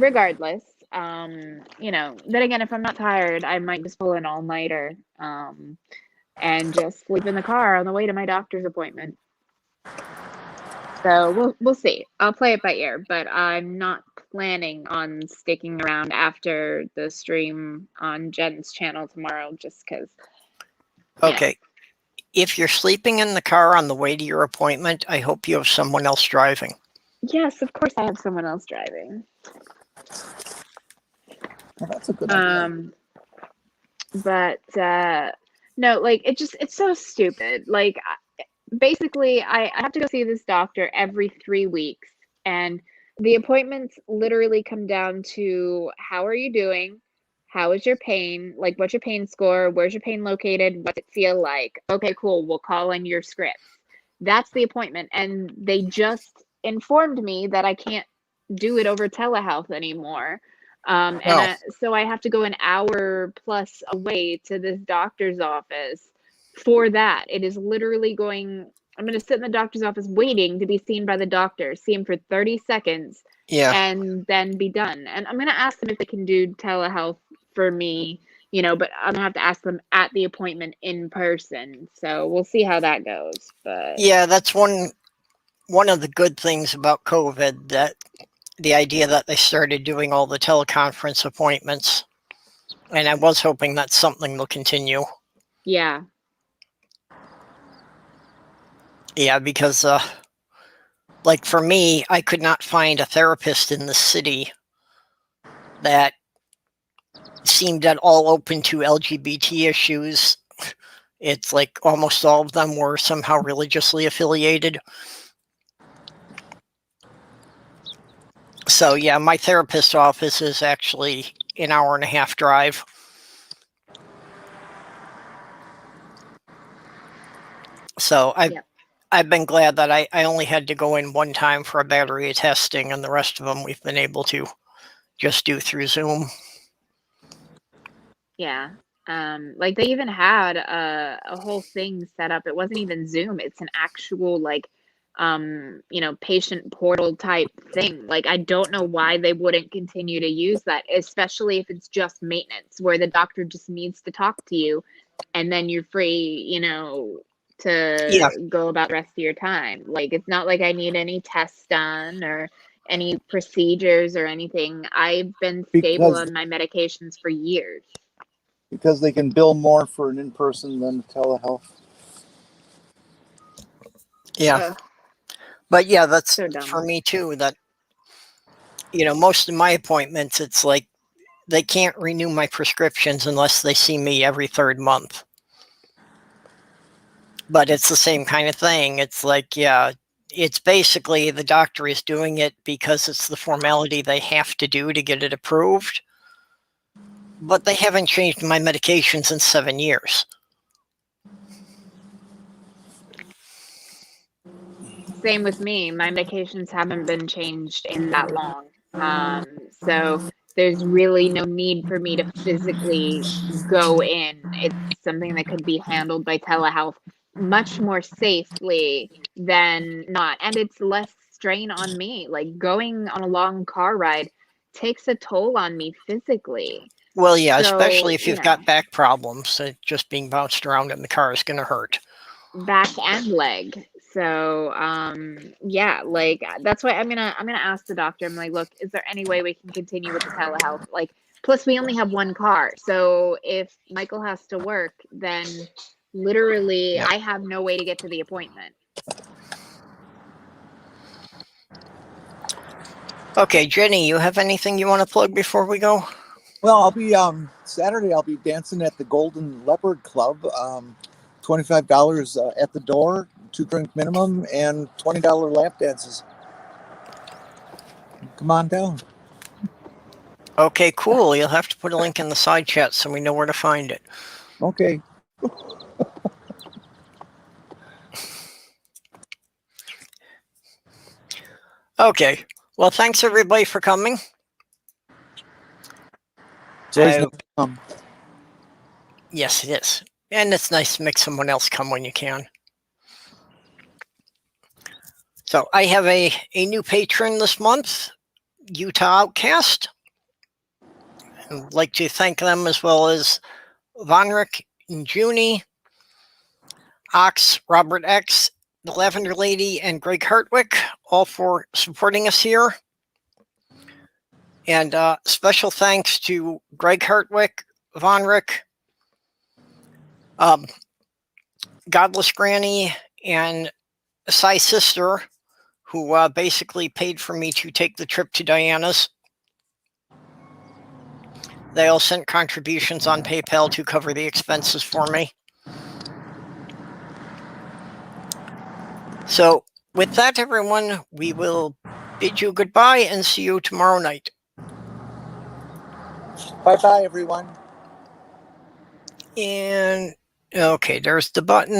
regardless, then again, if I'm not tired, I might just pull an all-nighter, and just sleep in the car on the way to my doctor's appointment. So we'll see. I'll play it by ear, but I'm not planning on sticking around after the stream on Jen's channel tomorrow, just because. Okay. If you're sleeping in the car on the way to your appointment, I hope you have someone else driving. Yes, of course I have someone else driving. Well, that's a good idea. But no, like it's so stupid. Like basically, I have to go see this doctor every 3 weeks, and the appointments literally come down to how are you doing? How is your pain? Like, what's your pain score? Where's your pain located? What's it feel like? Okay, cool. We'll call in your scripts. That's the appointment. And they just informed me that I can't do it over telehealth anymore. So I have to go an hour plus away to this doctor's office for that. It is literally I'm going to sit in the doctor's office waiting to be seen by the doctor, see him for 30 seconds, and then be done. And I'm going to ask them if they can do telehealth for me, but I'm going to have to ask them at the appointment in person. So we'll see how that goes. But yeah, that's one of the good things about COVID, that the idea that they started doing all the teleconference appointments. And I was hoping that something will continue. Yeah. Yeah, because like for me, I could not find a therapist in the city that seemed at all open to LGBT issues. It's like almost all of them were somehow religiously affiliated. So yeah, my therapist's office is actually an hour and a half drive. So I've been glad that I only had to go in one time for a battery of testing, and the rest of them we've been able to just do through Zoom. Yeah. Like they even had a whole thing set up. It wasn't even Zoom. It's an actual patient portal type thing. Like I don't know why they wouldn't continue to use that, especially if it's just maintenance where the doctor just needs to talk to you and then you're free, to go about the rest of your time. Like it's not like I need any tests done or any procedures or anything. I've been stable Because on my medications for years. because they can bill more for an in-person than telehealth. Yeah. Ugh, But yeah, that's so dumb. for me too. That, most of my appointments, it's like they can't renew my prescriptions unless they see me every 3rd month. But it's the same kind of thing. It's like, yeah, it's basically the doctor is doing it because it's the formality they have to do to get it approved. But they haven't changed my medications in 7 years. Same with me. My medications haven't been changed in that long. So there's really no need for me to physically go in. It's something that could be handled by telehealth much more safely than not. And it's less strain on me. Like going on a long car ride takes a toll on me physically. Well, yeah, So, especially if you you've know, got back problems, just being bounced around in the car is going to hurt. back and leg. So yeah, like that's why I'm gonna ask the doctor. I'm like, look, is there any way we can continue with the telehealth? Like, plus we only have one car, so if Michael has to work, then literally Yep. I have no way to get to the appointment. Okay, Jenny, you have anything you want to plug before we go? Well, I'll be Saturday. I'll be dancing at the Golden Leopard Club. $25 at the door, 2-drink minimum, and $20 lap dances. Come on down. Okay, cool. You'll have to put a link in the side chat so we know where to find it. Okay. Okay. Well, thanks everybody for coming. It's always I- no fun. Yes, it is. And it's nice to make someone else come when you can. So I have a new patron this month, Utah Outcast. I'd like to thank them, as well as Vonrick and Junie, Ox, Robert X, the Lavender Lady, and Greg Hartwick, all for supporting us here. And special thanks to Greg Hartwick, Vonrick, Godless Granny, and Psy Sister, who basically paid for me to take the trip to Diana's. They all sent contributions on PayPal to cover the expenses for me. So with that, everyone, we will bid you goodbye and see you tomorrow night. Bye-bye, everyone. And okay, there's the button.